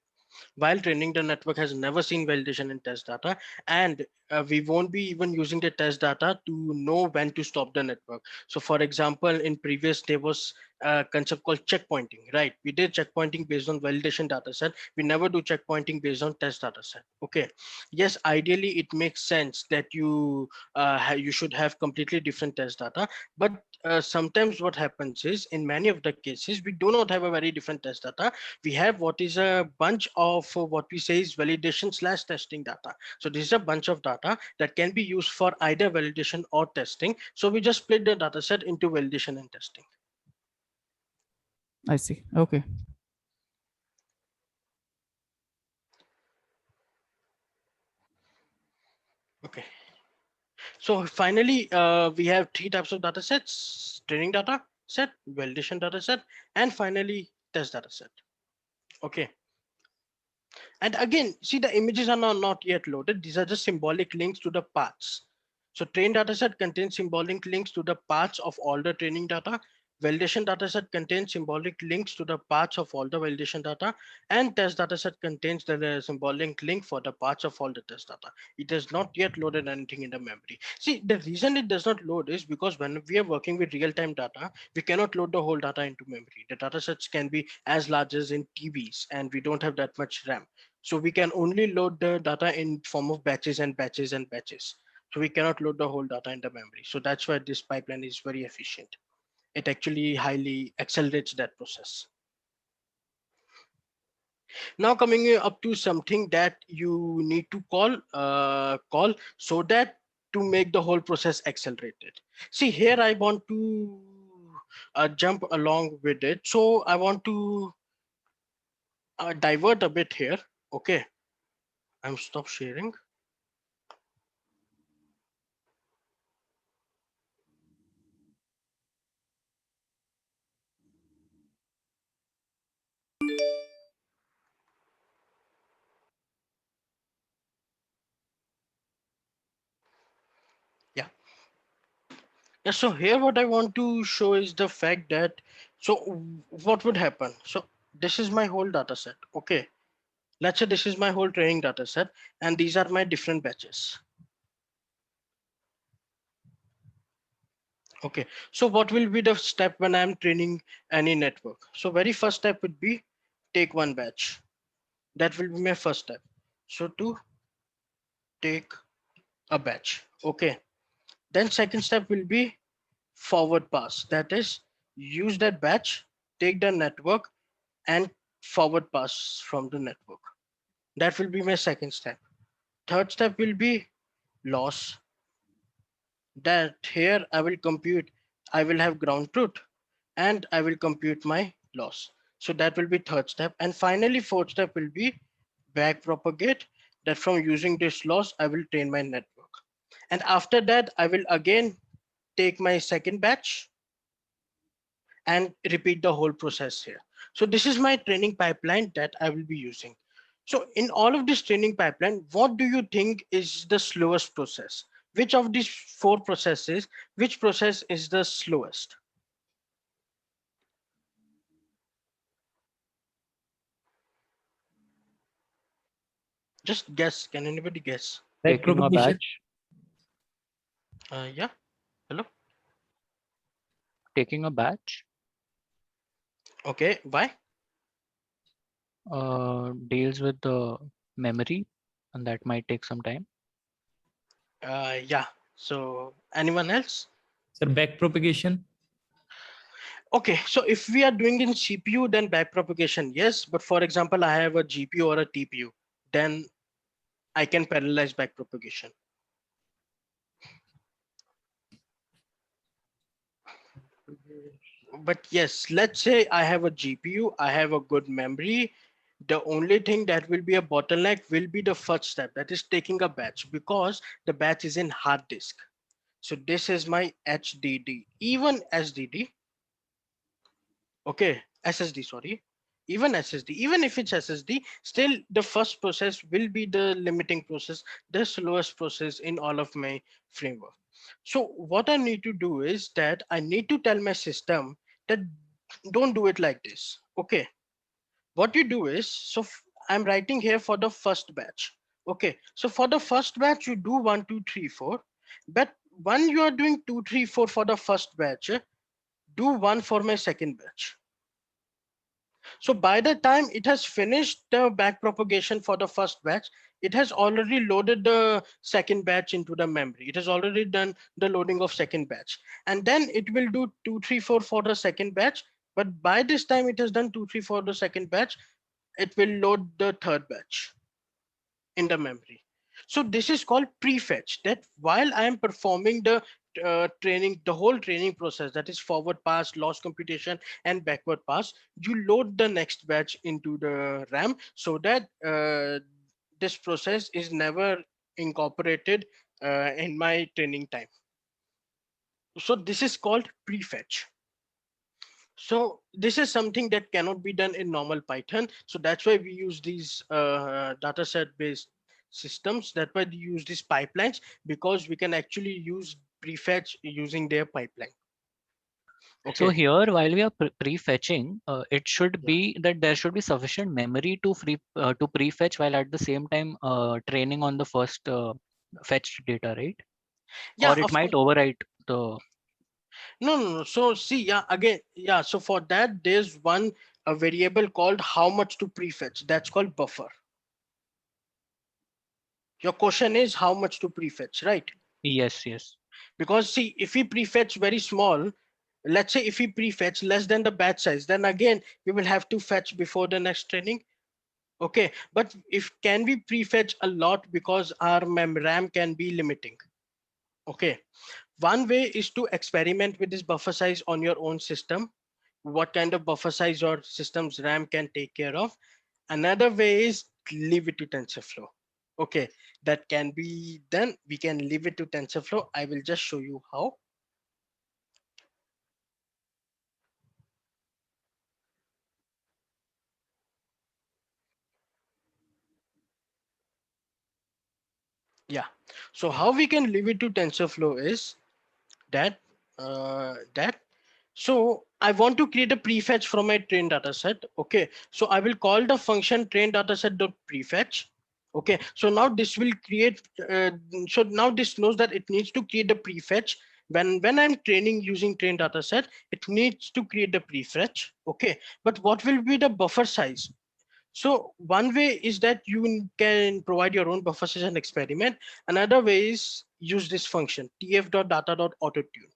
While training, the network has never seen validation in test data, and we won't be even using the test data to know when to stop the network. So for example, in previous, there was a concept called checkpointing, right? We did checkpointing based on validation data set. We never do checkpointing based on test data set. Okay. Yes, ideally it makes sense that you should have completely different test data, but sometimes what happens is, in many of the cases, we do not have a very different test data. We have what is a bunch of what we say is validation/testing data. So this is a bunch of data that can be used for either validation or testing. So we just split the data set into validation and testing.
I see. Okay.
Okay. So finally, we have three types of data sets: training data set, validation data set, and finally test data set. Okay. And again, see, the images are not yet loaded. These are just symbolic links to the paths. So train dataset contains symbolic links to the paths of all the training data. Validation dataset contains symbolic links to the paths of all the validation data, and test dataset contains the symbolic link for the paths of all the test data. It has not yet loaded anything in the memory. See, the reason it does not load is because when we are working with real-time data, we cannot load the whole data into memory. The datasets can be as large as in TBs, and we don't have that much RAM. So we can only load the data in form of batches and batches and batches. So we cannot load the whole data in the memory. So that's why this pipeline is very efficient. It actually highly accelerates that process. Now coming up to something that you need to call so that to make the whole process accelerated. See, here I want to jump along with it. So I want to divert a bit here. Okay, I'm stop sharing. Yeah. Yeah, so here what I want to show is the fact that, so what would happen? So this is my whole data set. Okay. Let's say this is my whole training data set, and these are my different batches. Okay. So what will be the step when I'm training any network? So very first step would be take one batch. That will be my first step. So to take a batch. Okay. Then second step will be forward pass. That is use that batch, take the network and forward pass from the network. That will be my second step. Third step will be loss. That here I will compute, I will have ground truth and I will compute my loss. So that will be third step. And finally, fourth step will be back propagate, that from using this loss, I will train my network. And after that, I will again take my second batch and repeat the whole process here. So this is my training pipeline that I will be using. So in all of this training pipeline, what do you think is the slowest process? Which of these four processes, which process is the slowest? Just guess. Can anybody guess?
Taking a batch,
Yeah. Hello.
taking a batch
Okay. Why?
deals with the memory, and that might take some time.
Yeah. So anyone else?
Sir, back propagation.
Okay, so if we are doing in CPU, then backpropagation, yes. But for example, I have a GPU or a TPU, then I can parallelize backpropagation. But yes, let's say I have a GPU, I have a good memory. The only thing that will be a bottleneck will be the first step, that is taking a batch, because the batch is in hard disk. So this is my HDD, even SDD. Okay, SSD, sorry. Even SSD, even if it's SSD, still the first process will be the limiting process, the slowest process in all of my framework. So what I need to do is that I need to tell my system that don't do it like this. Okay, what you do is, so I'm writing here for the first batch. Okay, so for the first batch, you do 1, 2, 3, 4. But when you are doing 2, 3, 4 for the first batch, do one for my second batch. So by the time it has finished the back propagation for the first batch, it has already loaded the second batch into the memory. It has already done the loading of second batch. And then it will do 2, 3, 4 for the second batch. But by this time it has done 2, 3, 4 the second batch, it will load the third batch in the memory. So this is called prefetch, that while I am performing the training, the whole training process, that is forward pass, loss computation, and backward pass, you load the next batch into the RAM so that this process is never incorporated in my training time. So this is called prefetch. So this is something that cannot be done in normal Python. So that's why we use these dataset based systems. That's why we use these pipelines, because we can actually use prefetch using their pipeline.
So
Okay.
here, while we are prefetching, it should
Yeah.
be that there should be sufficient memory to prefetch while at the same time training on the first fetched data, right?
Yeah,
Or it
of
might
course.
overwrite the.
No. So see, yeah, again, yeah. So for that, there's one a variable called how much to prefetch. That's called buffer. Your question is how much to prefetch, right?
Yes, yes.
Because see, if we prefetch very small, let's say if we prefetch less than the batch size, then again we will have to fetch before the next training. Okay, but if can we prefetch a lot, because our RAM can be limiting. Okay, one way is to experiment with this buffer size on your own system, what kind of buffer size your system's RAM can take care of. Another way is leave it to TensorFlow. Okay, that can be done. We can leave it to TensorFlow. I will just show you how. Yeah, so how we can leave it to TensorFlow is that so I want to create a prefetch from my train dataset. Okay, so I will call the function train dataset.prefetch. Okay, so now this will create so now this knows that it needs to create the prefetch. When I'm training using train dataset, it needs to create the prefetch. Okay, but what will be the buffer size? So one way is that you can provide your own buffer size and experiment. Another way is use this function tf.data.autotune.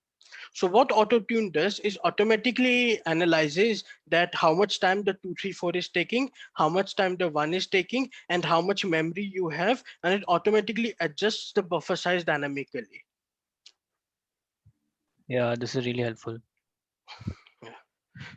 So what autotune does is automatically analyzes that how much time the 234 is taking, how much time the 1 is taking, and how much memory you have, and it automatically adjusts the buffer size dynamically.
Yeah, this is really helpful.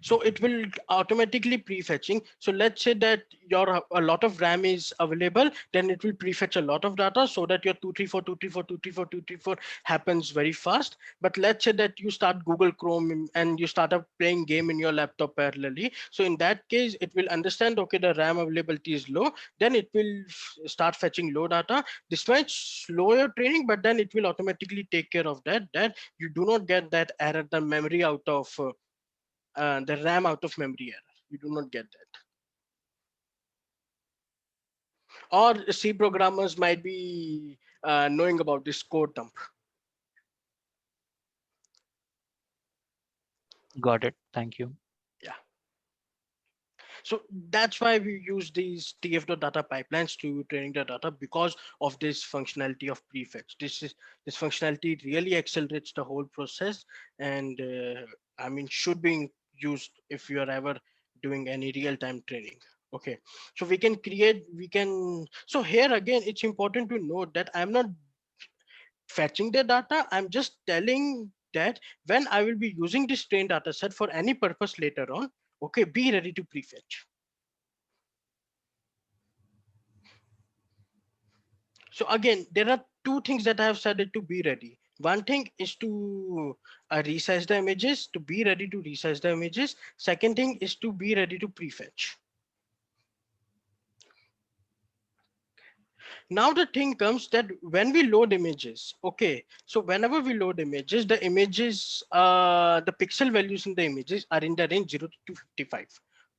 So it will automatically prefetching. So let's say that your a lot of RAM is available, then it will prefetch a lot of data so that your 234 happens very fast. But let's say that you start Google Chrome and you start up playing game in your laptop parallelly. So in that case, it will understand, okay, the RAM availability is low, then it will start fetching low data. This might slow your training, but then it will automatically take care of that you do not get that error, the memory out of the RAM out of memory error. You do not get that. Or C programmers might be knowing about this code dump.
Got it. Thank you.
Yeah. So that's why we use these tf.data pipelines to training the data, because of this functionality of prefetch. This functionality really accelerates the whole process, and I mean should be used if you are ever doing any real-time training. Okay, so we can so here again it's important to note that I'm not fetching the data. I'm just telling that when I will be using this trained data set for any purpose later on, okay, be ready to prefetch. So again, there are two things that I have said it to be ready. One thing is to resize the images, to be ready to resize the images. Second thing is to be ready to prefetch. Now the thing comes that when we load images, okay, so whenever we load images, the images, the pixel values in the images are in the range 0 to 255.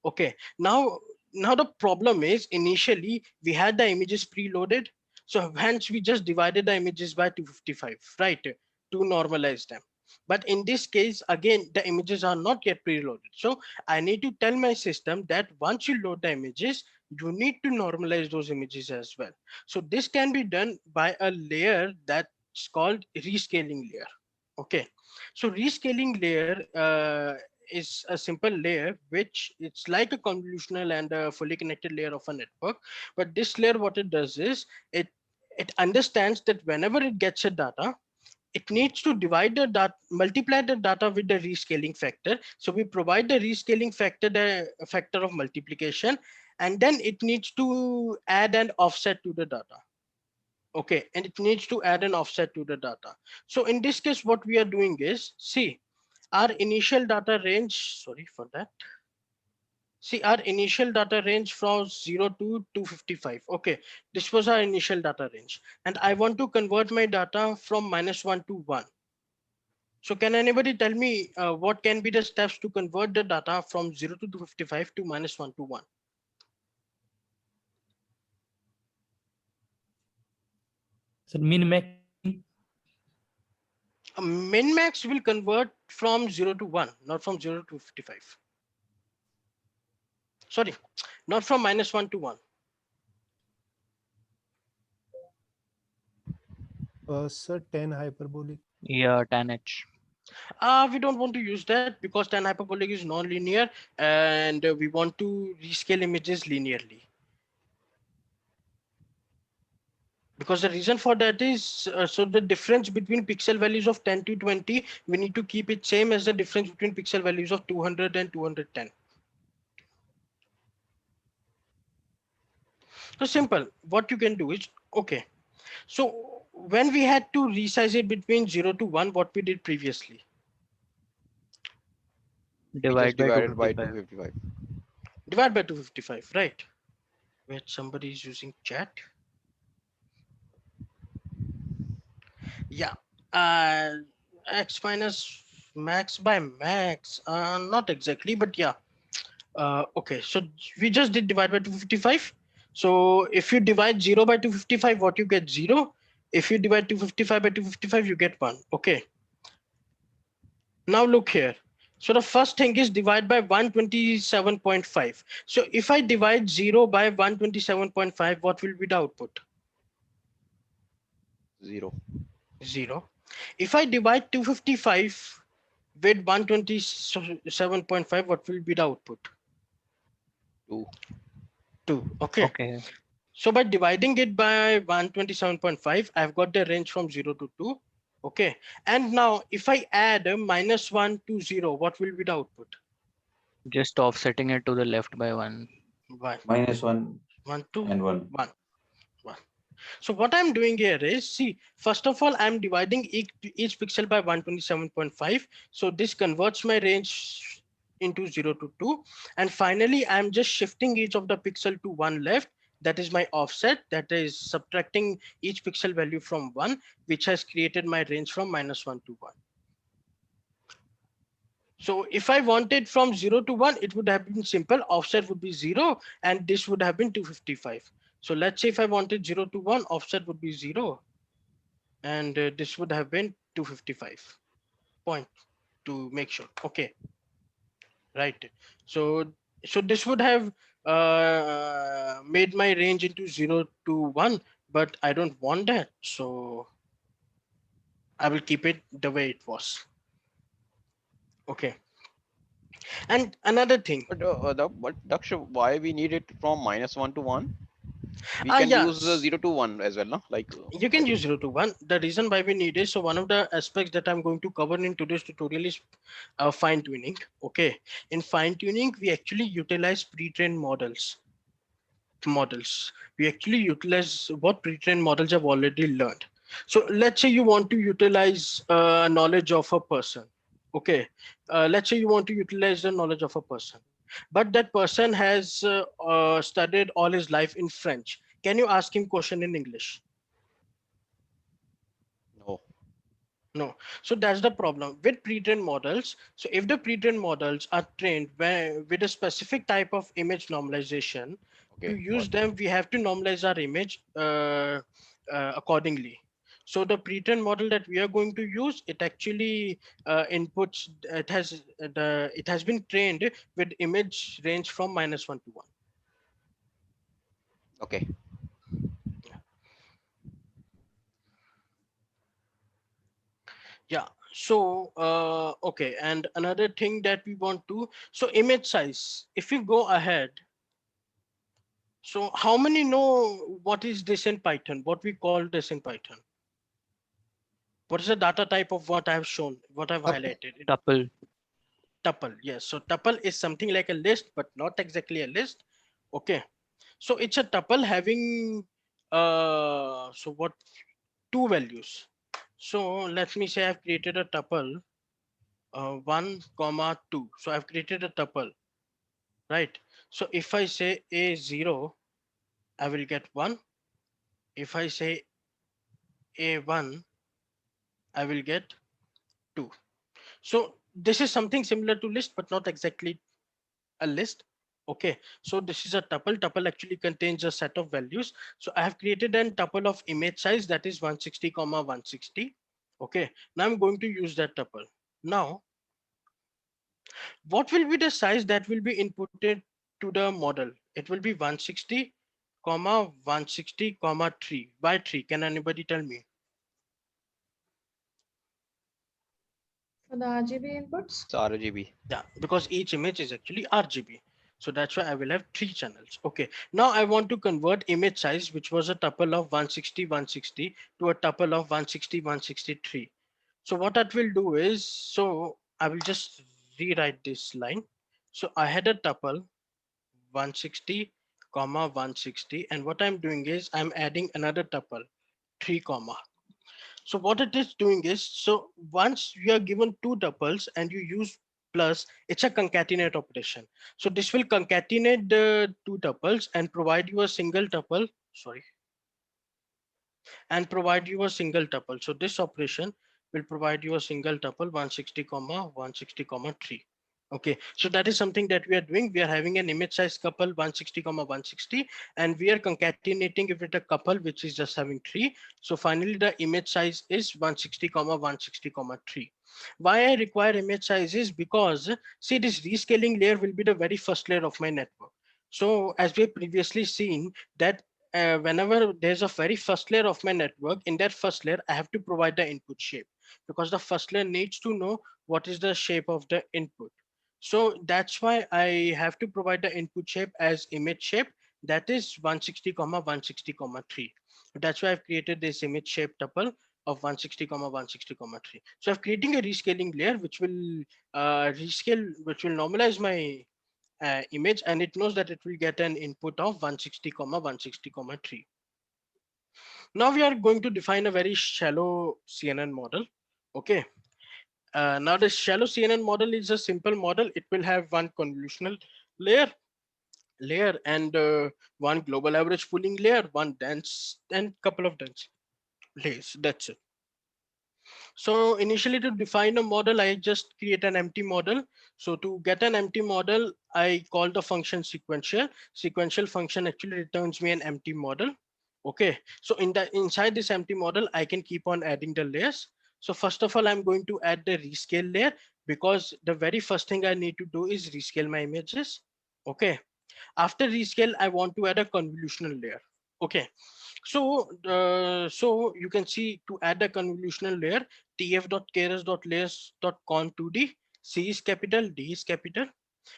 Okay, now the problem is initially we had the images preloaded. So hence we just divided the images by 255, right, to normalize them. But in this case, again, the images are not yet preloaded. So I need to tell my system that once you load the images, you need to normalize those images as well. So this can be done by a layer that's called rescaling layer. Okay, so rescaling layer is a simple layer which it's like a convolutional and a fully connected layer of a network. But this layer, what it does is it understands that whenever it gets a data, it needs to divide the data, multiply the data with the rescaling factor. So we provide the rescaling factor, the factor of multiplication, and then it needs to add an offset to the data. Okay, and it needs to add an offset to the data. So in this case, what we are doing is, see, our initial data range, sorry for that. See, our initial data range from 0 to 255. Okay, this was our initial data range. And I want to convert my data from -1 to 1. So can anybody tell me what can be the steps to convert the data from 0 to 255 to -1 to 1?
So min max.
Min max will convert from 0 to 1, not from 0 to 55. Sorry, not from -1 to 1.
Sir, 10 hyperbolic.
Yeah, tan h.
We don't want to use that because tan hyperbolic is non-linear, and we want to rescale images linearly. Because the reason for that is, so the difference between pixel values of 10 to 20, we need to keep it same as the difference between pixel values of 200 and 210. So simple, what you can do is, okay, so when we had to resize it between 0 to 1, what we did previously?
We
Divide
just
by
divided by
255.
255.
Divide by 255, right? Wait, somebody is using chat. Yeah, x minus max by max, not exactly, but yeah. Okay, so we just did divide by 255. So if you divide 0 by 255, what you get? 0. If you divide 255 by 255, you get 1. Okay. Now look here. So the first thing is divide by 127.5. So if I divide 0 by 127.5, what will be the output?
0.
0. If I divide 255 with 127.5, what will be the output?
2.
2. Okay.
Okay.
So by dividing it by 127.5, I've got the range from 0 to 2. Okay. And now if I add a -1 to 0, what will be the output?
Just offsetting it to the left by 1.
1.
-1
1, 2,
and 1.
1. So what I'm doing here is, see, first of all, I'm dividing each pixel by 127.5. So this converts my range into 0 to 2. And finally, I'm just shifting each of the pixel to 1 left. That is my offset. That is subtracting each pixel value from 1, which has created my range from -1 to 1. So if I wanted from 0 to 1, it would have been simple. Offset would be 0, and this would have been 255. So let's say if I wanted 0 to 1, offset would be 0, and this would have been 255 point to make sure. Okay, right. So this would have made my range into 0 to 1, but I don't want that. So I will keep it the way it was. Okay. And another thing.
But Daksha, why we need it from -1 to 1? We can
Yeah,
use 0 to 1 as well, no? Like
you can use 0 to 1. The reason why we need it, so one of the aspects that I'm going to cover in today's tutorial is fine tuning. Okay, in fine tuning, we actually utilize pre-trained models. We actually utilize what pre-trained models have already learned. So let's say you want to utilize knowledge of a person. Okay, let's say you want to utilize the knowledge of a person, but that person has studied all his life in French. Can you ask him question in English? No. So that's the problem with pre-trained models. So if the pre-trained models are trained with a specific type of image normalization, to use them, we have to normalize our image accordingly. So the pre-trained model that we are going to use, it actually inputs, it has been trained with image range from -1 to 1.
Okay.
Yeah. So okay, and another thing that we want to, so image size, if you go ahead, so how many know what is this in Python, what we call this in Python? What is the data type of what I have shown, what I've highlighted?
Tuple.
Tuple, yes. So tuple is something like a list, but not exactly a list. Okay. So it's a tuple having so what, two values. So let me say I've created a tuple 1 comma 2. So I've created a tuple, right? So if I say a0, I will get 1. If I say a1, I will get 2. So this is something similar to list, but not exactly a list. Okay, so this is a tuple. Tuple actually contains a set of values. So I have created a tuple of image size that is 160 comma 160. Okay, now I'm going to use that tuple. Now what will be the size that will be inputted to the model? It will be 160 comma 160 comma 3. Why 3? Can anybody tell me?
For the RGB inputs?
It's RGB.
Yeah, because each image is actually RGB. So that's why I will have 3 channels. Okay, now I want to convert image size, which was a tuple of 160 160 to a tuple of 160 163. So what that will do is, so I will just rewrite this line. So I had a tuple 160 comma 160, and what I'm doing is I'm adding another tuple 3 comma. So what it is doing is, so once you are given two tuples and you use plus, it's a concatenate operation. So this will concatenate the two tuples and provide you a single tuple, sorry, and provide you a single tuple. So this operation will provide you a single tuple 160 comma 160 comma 3. Okay, so that is something that we are doing. We are having an image size couple 160 comma 160, and we are concatenating it with a couple which is just having 3. So finally the image size is 160 comma 160 comma 3. Why I require image size is because, see, this rescaling layer will be the very first layer of my network. So as we previously seen that whenever there's a very first layer of my network, in that first layer, I have to provide the input shape, because the first layer needs to know what is the shape of the input. So that's why I have to provide the input shape as image shape, that is 160 comma 160 comma 3. That's why I've created this image shape tuple of 160 comma 160 comma 3. So I'm creating a rescaling layer which will rescale, which will normalize my image, and it knows that it will get an input of 160 comma 160 comma 3. Now we are going to define a very shallow CNN model. Okay, now the shallow CNN model is a simple model. It will have one convolutional layer and one global average pooling layer, one dense, and couple of dense layers. That's it. So initially, to define a model, I just create an empty model. So to get an empty model, I call the function sequential. Sequential function actually returns me an empty model. Okay, so inside this empty model, I can keep on adding the layers. So first of all, I'm going to add the rescale layer, because the very first thing I need to do is rescale my images. Okay, after rescale, I want to add a convolutional layer. Okay, so you can see, to add a convolutional layer, tf.keras.layers.con2d, C is capital, D is capital.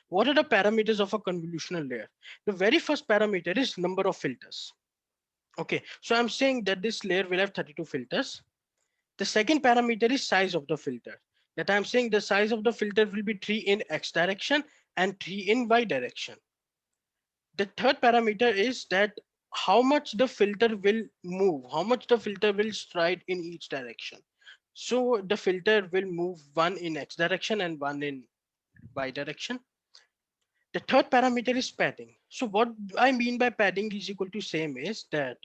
What are the parameters of a convolutional layer? The very first parameter is number of filters. Okay, so I'm saying that this layer will have 32 filters. The second parameter is size of the filter. That I'm saying the size of the filter will be 3 in X direction and 3 in Y direction. The third parameter is that how much the filter will move, how much the filter will stride in each direction. So the filter will move one in X direction and one in Y direction. The third parameter is padding. So what I mean by padding is equal to same is that,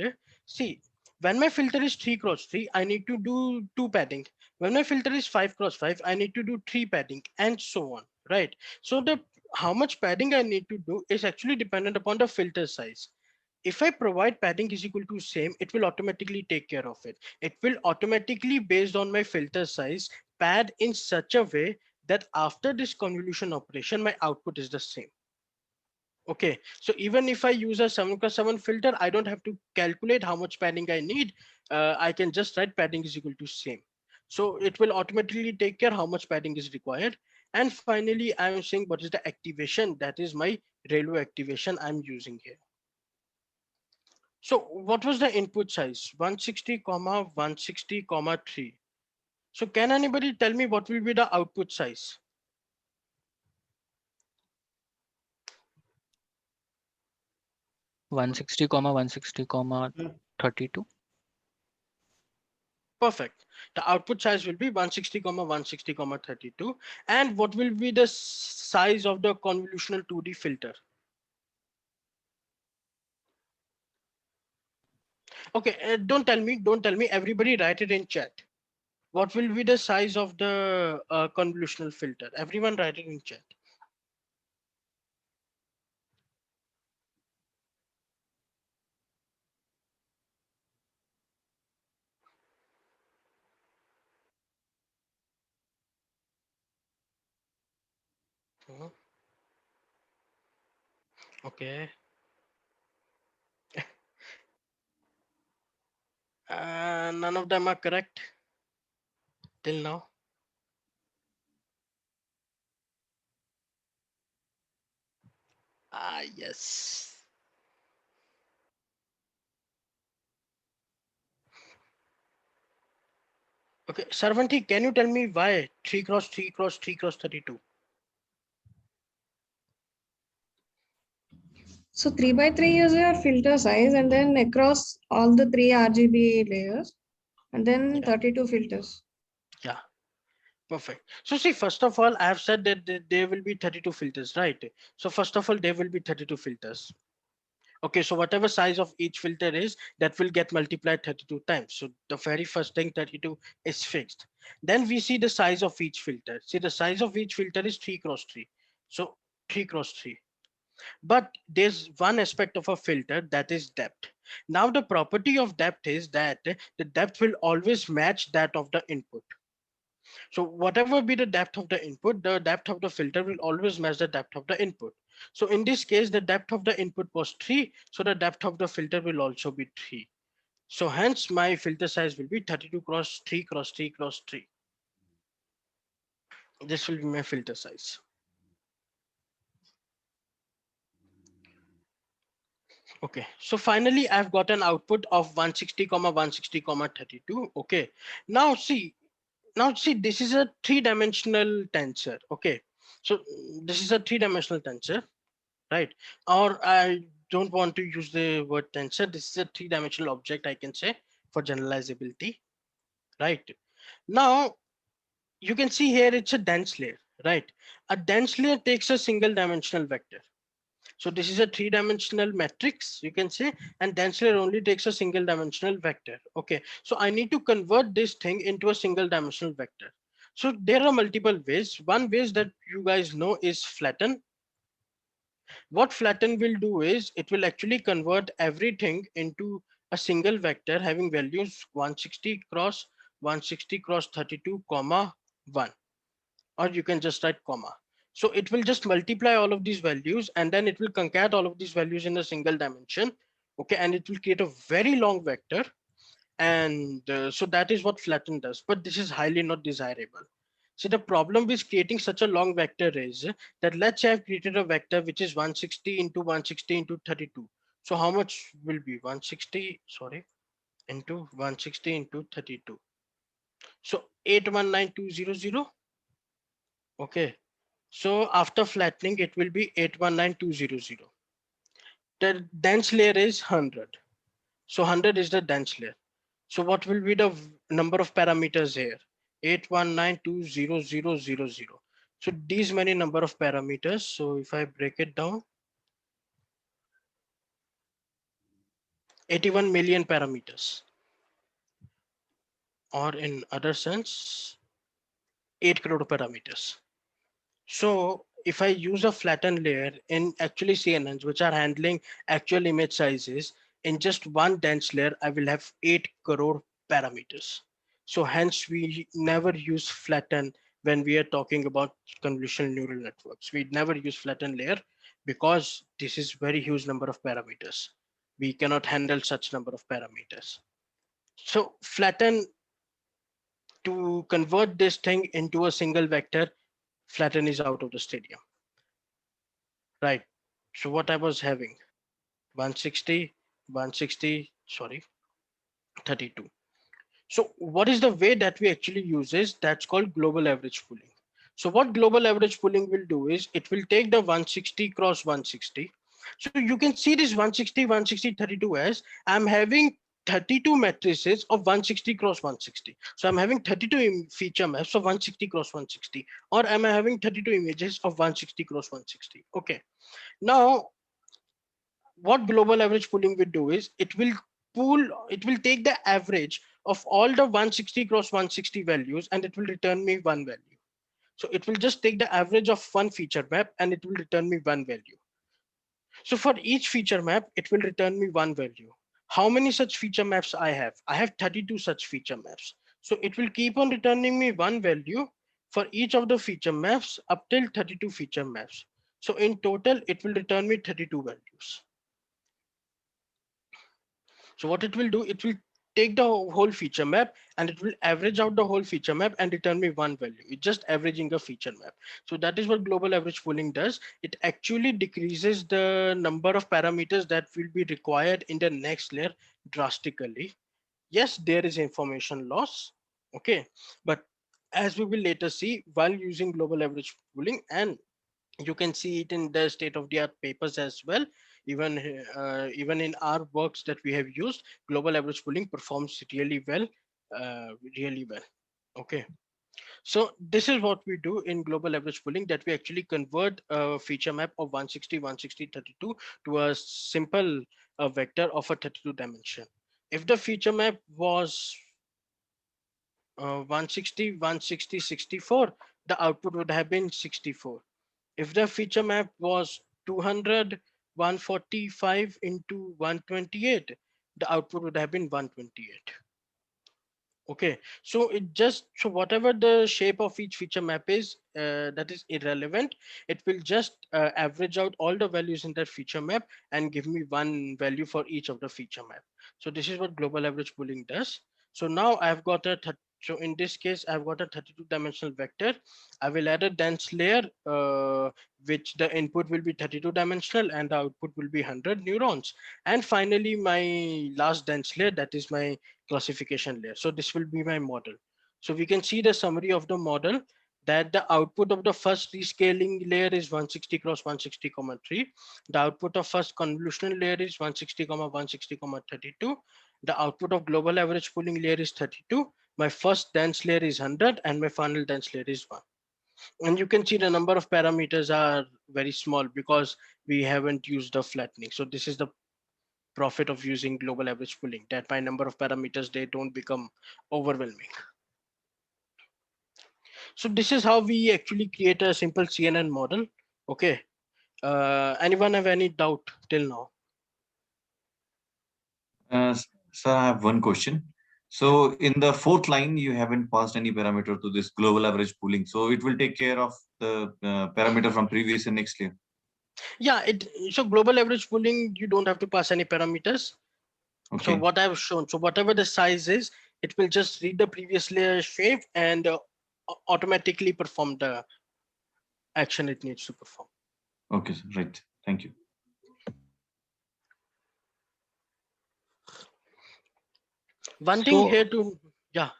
see, when my filter is 3 cross 3, I need to do 2 padding. When my filter is 5 cross 5, I need to do 3 padding, and so on, right? So the how much padding I need to do is actually dependent upon the filter size. If I provide padding is equal to same, it will automatically take care of it. It will automatically, based on my filter size, pad in such a way that after this convolution operation, my output is the same. Okay, so even if I use a 7x7 filter, I don't have to calculate how much padding I need. I can just write padding is equal to same. So it will automatically take care how much padding is required. And finally, I'm saying what is the activation, that is my ReLU activation I'm using here. So what was the input size? 160 comma 160 comma 3. So can anybody tell me what will be the output size?
One 160,
Perfect. The output size will be 160, 160, 32. And what will be the size of the convolutional 2D filter? Okay, don't tell me. Everybody write it in chat. What will be the size of the convolutional filter? Everyone write it in chat. Mhm. Okay. None of them are correct till now. Ah, yes. Okay, Sarvanti, can you tell me why 3 cross 3 cross 3 cross 32?
So 3 by 3 is your filter size, and then across all the 3 RGB layers, and then
Yeah.
32 filters.
Yeah, perfect. So see, first of all, I have said that there will be 32 filters, right? So first of all, there will be 32 filters. Okay, so whatever size of each filter is, that will get multiplied 32 times. So the very first thing, 32 is fixed. Then we see the size of each filter. See, the size of each filter is 3 cross 3. So 3 cross 3. But there's one aspect of a filter, that is depth. Now the property of depth is that the depth will always match that of the input. So whatever be the depth of the input, the depth of the filter will always match the depth of the input. So in this case, the depth of the input was 3. So the depth of the filter will also be 3. So hence my filter size will be 32 cross 3 cross 3 cross 3. This will be my filter size. Okay, so finally I've got an output of 160, 160, 32. Okay, now see, this is a three-dimensional tensor. Okay, so this is a three-dimensional tensor, right? Or I don't want to use the word tensor. This is a three-dimensional object, I can say, for generalizability, right? Now you can see here it's a dense layer, right? A dense layer takes a single dimensional vector. So this is a three-dimensional matrix, you can say, and dense layer only takes a single dimensional vector. Okay, so I need to convert this thing into a single dimensional vector. So there are multiple ways. One way that you guys know is flatten. What flatten will do is it will actually convert everything into a single vector having values 160 cross 32 comma 1, or you can just write comma. So it will just multiply all of these values and then it will concat all of these values in a single dimension. Okay, and it will create a very long vector. And so that is what flatten does, but this is highly not desirable. So the problem with creating such a long vector is that let's say I've created a vector which is 160 into 160 into 32. So how much will be 160, sorry, into 160 into 32? So 819200. Okay. So after flattening, it will be 819200. The dense layer is 100. So 100 is the dense layer. So what will be the number of parameters here? 81920000. So these many number of parameters. So if I break it down, 81 million parameters, or in other sense, 8 crore parameters. So if I use a flattened layer in actually CNNs, which are handling actual image sizes, in just one dense layer, I will have 8 crore parameters. So hence we never use flatten when we are talking about convolutional neural networks. We never use flattened layer because this is very huge number of parameters. We cannot handle such number of parameters. So flatten, to convert this thing into a single vector, flatten is out of the stadium. Right. So what I was having 160, 160, sorry, 32. So what is the way that we actually use is that's called global average pooling. So what global average pooling will do is it will take the 160 cross 160. So you can see this 160, 160, 32 as I'm having 32 matrices of 160 cross 160. So I'm having 32 feature maps of 160 cross 160, or am I having 32 images of 160 cross 160? Okay. Now, what global average pooling will do is it will take the average of all the 160 cross 160 values and it will return me one value. So it will just take the average of one feature map and it will return me one value. So for each feature map, it will return me one value. How many such feature maps I have? I have 32 such feature maps. So it will keep on returning me one value for each of the feature maps up till 32 feature maps. So in total, it will return me 32 values. So what it will do, it will take the whole feature map and it will average out the whole feature map and return me one value. It's just averaging a feature map. So that is what global average pooling does. It actually decreases the number of parameters that will be required in the next layer drastically. Yes, there is information loss. Okay, but as we will later see, while using global average pooling, and you can see it in the state of the art papers as well, even in our works that we have used, global average pooling performs really well. Okay, so this is what we do in global average pooling, that we actually convert a feature map of 160, 160, 32 to a simple vector of a 32 dimension. If the feature map was 160, 160, 64, the output would have been 64. If the feature map was 200, 145 into 128, the output would have been 128. Okay, so so whatever the shape of each feature map is, that is irrelevant. It will just average out all the values in that feature map and give me one value for each of the feature map. So this is what global average pooling does. So now I've got so in this case, I've got a 32 dimensional vector. I will add a dense layer, which the input will be 32 dimensional and the output will be 100 neurons. And finally, my last dense layer, that is my classification layer. So this will be my model. So we can see the summary of the model, that the output of the first rescaling layer is 160 cross 160, 3. The output of first convolutional layer is 160, 160, 32. The output of global average pooling layer is 32. My first dense layer is 100 and my final dense layer is 1. And you can see the number of parameters are very small because we haven't used the flattening. So this is the profit of using global average pooling, that my number of parameters, they don't become overwhelming. So this is how we actually create a simple CNN model. Okay. Anyone have any doubt till now?
Sir, I have one question. So in the fourth line, you haven't passed any parameter to this global average pooling. So it will take care of the parameter from previous and next layer.
Yeah, so global average pooling, you don't have to pass any parameters. Okay. So what I've shown, so whatever the size is, it will just read the previous layer shape and automatically perform the action it needs to perform.
Okay, sir. Right. Thank you.
One thing here to, yeah,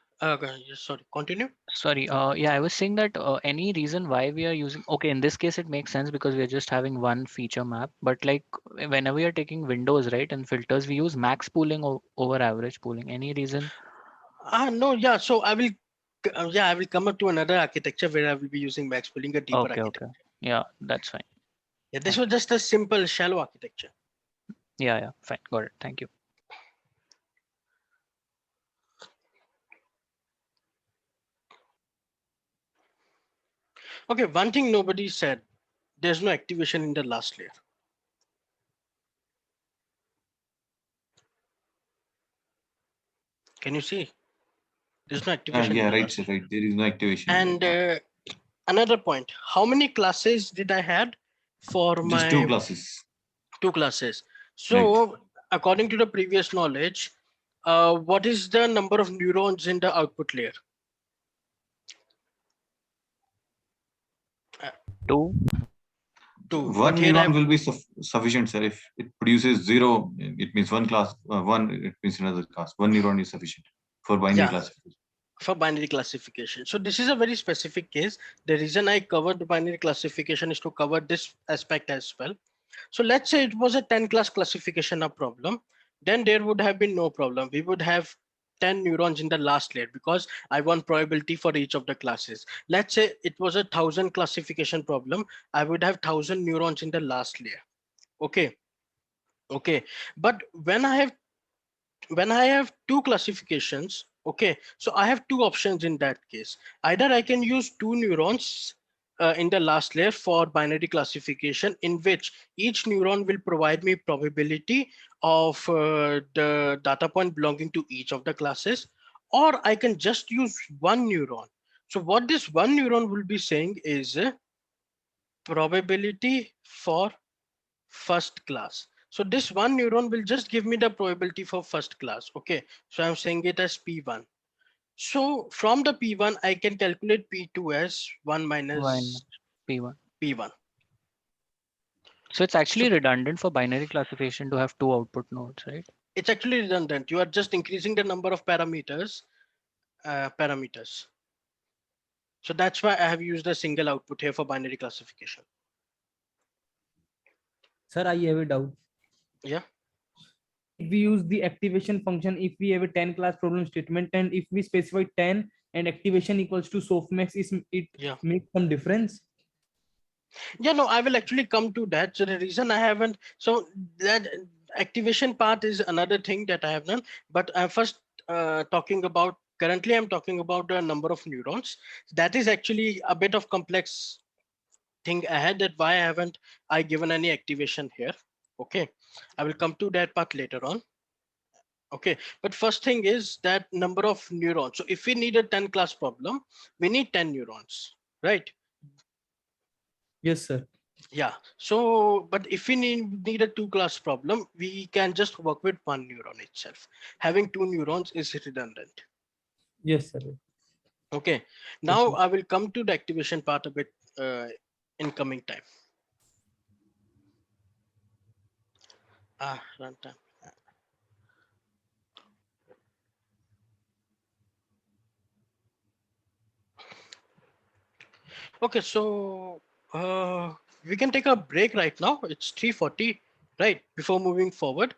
sorry, continue.
Sorry, yeah, I was saying that any reason why we are using, okay, in this case, it makes sense because we're just having one feature map, but like whenever we are taking windows, right, and filters, we use max pooling over average pooling. Any reason?
No, yeah, so I will come up to another architecture where I will be using max pooling, a deeper architecture.
Okay. Yeah, that's fine.
Yeah, this was just a simple shallow architecture.
Yeah, fine, got it. Thank you.
Okay, one thing nobody said, there's no activation in the last layer. Can you see? There's no activation.
Yeah, right, sir, right. There is no activation.
And another point, how many classes did I had for
just
my
2 classes?
2 classes. So right. According to the previous knowledge, what is the number of neurons in the output layer?
2.
1 neuron will be sufficient, sir. If it produces 0, it means one class. 1, it means another class. 1 neuron is sufficient for binary
Yeah.
classification.
For binary classification. So this is a very specific case. The reason I covered the binary classification is to cover this aspect as well. So let's say it was a 10 class classification of problem, then there would have been no problem. We would have 10 neurons in the last layer because I want probability for each of the classes. Let's say it was a 1000 classification problem. I would have 1000 neurons in the last layer. Okay. Okay. But when I have two classifications, okay, so I have two options in that case. Either I can use two neurons in the last layer for binary classification, in which each neuron will provide me probability of the data point belonging to each of the classes, or I can just use one neuron. So what this one neuron will be saying is probability for first class. So this one neuron will just give me the probability for first class. Okay, so I'm saying it as P1. So from the P1, I can calculate P2 as 1 minus
P1.
P1.
So it's actually redundant for binary classification to have two output nodes, right?
It's actually redundant. You are just increasing the number of parameters. So that's why I have used a single output here for binary classification.
Sir, I have a doubt.
Yeah.
If we use the activation function, if we have a 10 class problem statement, and if we specify 10 and activation equals to softmax, it makes some difference?
Yeah, no, I will actually come to that. So the reason I haven't, so that activation part is another thing that I have done, but I'm first talking about, currently I'm talking about the number of neurons. That is actually a bit of complex thing ahead, that why haven't I given any activation here. Okay, I will come to that part later on. Okay, but first thing is that number of neurons. So if we need a 10 class problem, we need 10 neurons, right?
Yes, sir.
Yeah, so but if we need a 2 class problem, we can just work with one neuron itself. Having 2 neurons is redundant.
Yes, sir.
Okay, now I will come to the activation part a bit in coming time. Runtime. Okay, so we can take a break right now. It's 3:40, right? Before moving forward.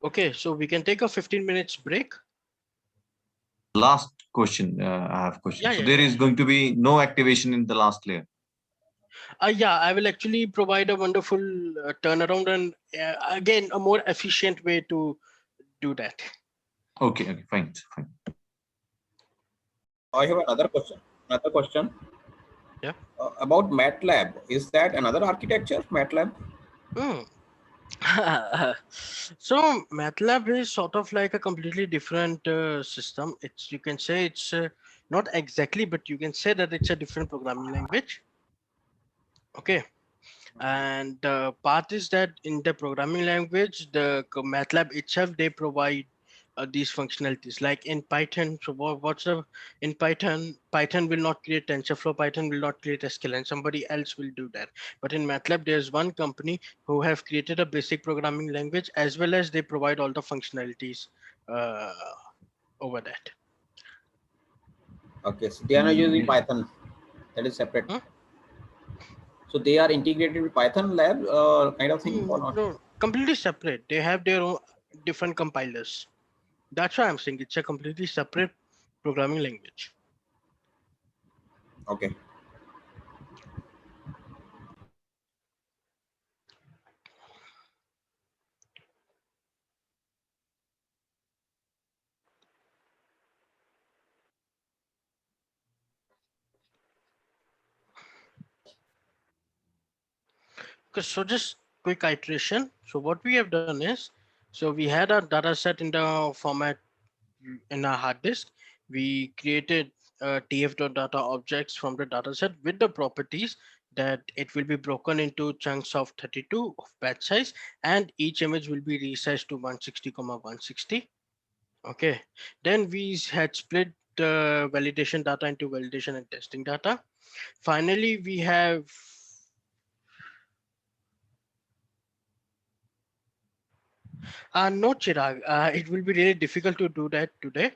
Okay, so we can take a 15 minutes break.
Last question, I have a question.
Yeah,
So
yeah,
there
yeah.
is going to be no activation in the last layer.
Yeah, I will actually provide a wonderful turnaround and again, a more efficient way to do that.
Okay, okay, fine, fine.
I have another question.
Yeah.
About MATLAB. Is that another architecture, MATLAB?
So MATLAB is sort of like a completely different system. It's, you can say it's not exactly, but you can say that it's a different programming language. Okay. And the part is that in the programming language, the MATLAB itself, they provide these functionalities. Like in Python, so in Python will not create TensorFlow, Python will not create sklearn, somebody else will do that. But in MATLAB, there's one company who have created a basic programming language, as well as they provide all the functionalities over that.
Okay, so they are not using Python. That is separate. So they are integrated with Python lab kind of thing or not?
No, completely separate. They have their own different compilers. That's why I'm saying it's a completely separate programming language.
Okay.
So just quick iteration. So what we have done is, so we had our data set in the format in our hard disk. We created tf.data objects from the data set with the properties that it will be broken into chunks of 32 of batch size, and each image will be resized to 160, 160. Okay. Then we had split the validation data into validation and testing data. Finally, we have No, Chirag, it will be really difficult to do that today.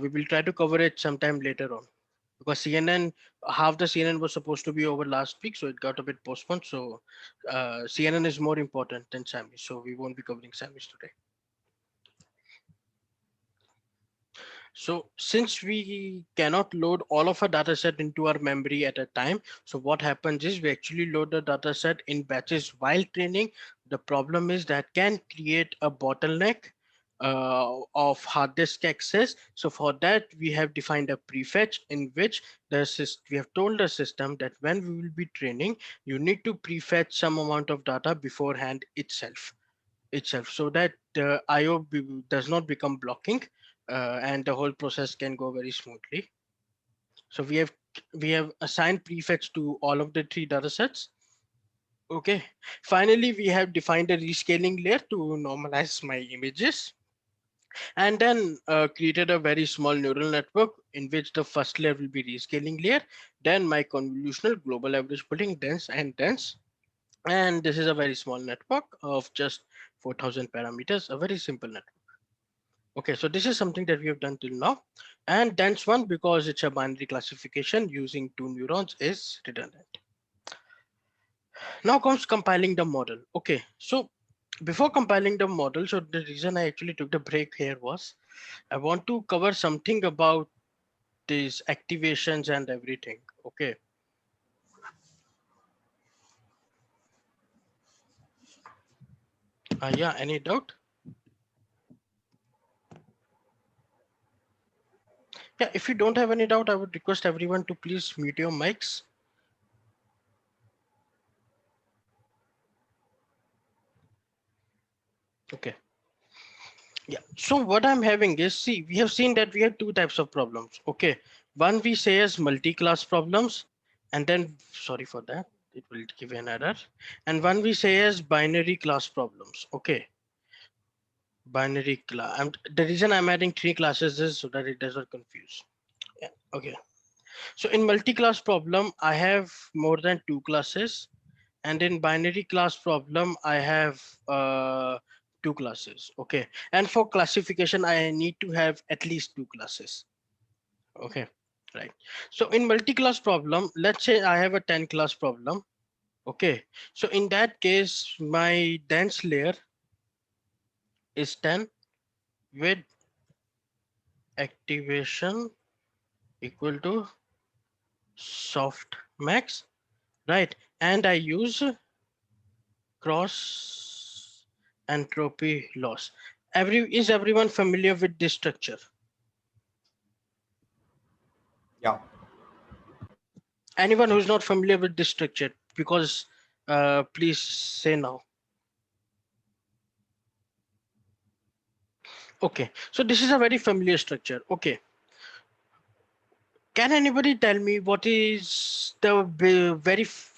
We will try to cover it sometime later on, because CNN, half the CNN was supposed to be over last week, so it got a bit postponed. So CNN is more important than SAMI, so we won't be covering SAMIs today. So since we cannot load all of our data set into our memory at a time, so what happens is we actually load the data set in batches while training. The problem is that can create a bottleneck of hard disk access. So for that, we have defined a prefetch in which we have told the system that when we will be training, you need to prefetch some amount of data beforehand itself, so that the IO does not become blocking, and the whole process can go very smoothly. So we have assigned prefetch to all of the 3 data sets. Okay, finally we have defined a rescaling layer to normalize my images, and then created a very small neural network in which the first layer will be rescaling layer, then my convolutional global average pooling, dense and dense. And this is a very small network of just 4,000 parameters, a very simple network. Okay, so this is something that we have done till now. And dense one, because it's a binary classification using 2 neurons, is redundant. Now comes compiling the model. Okay, so before compiling the model, so the reason I actually took the break here was I want to cover something about these activations and everything. Okay. Yeah, any doubt? Yeah, if you don't have any doubt, I would request everyone to please mute your mics. Okay. Yeah, so what I'm having is, see, we have seen that we have 2 types of problems. Okay, one we say as multi-class problems, and then, sorry for that, it will give an error. And one we say as binary class problems. Okay, binary class. The reason I'm adding 3 classes is so that it does not confuse. Yeah, okay. So in multi-class problem, I have more than 2 classes. And in binary class problem, I have 2 classes. Okay, and for classification, I need to have at least 2 classes. Okay, right. So in multi-class problem, let's say I have a 10 class problem. Okay, so in that case, my dense layer is 10 with activation equal to soft max, right? And I use cross entropy loss. Is everyone familiar with this structure?
Yeah.
Anyone who's not familiar with this structure, because please say now. Okay, so this is a very familiar structure. Okay, can anybody tell me what is the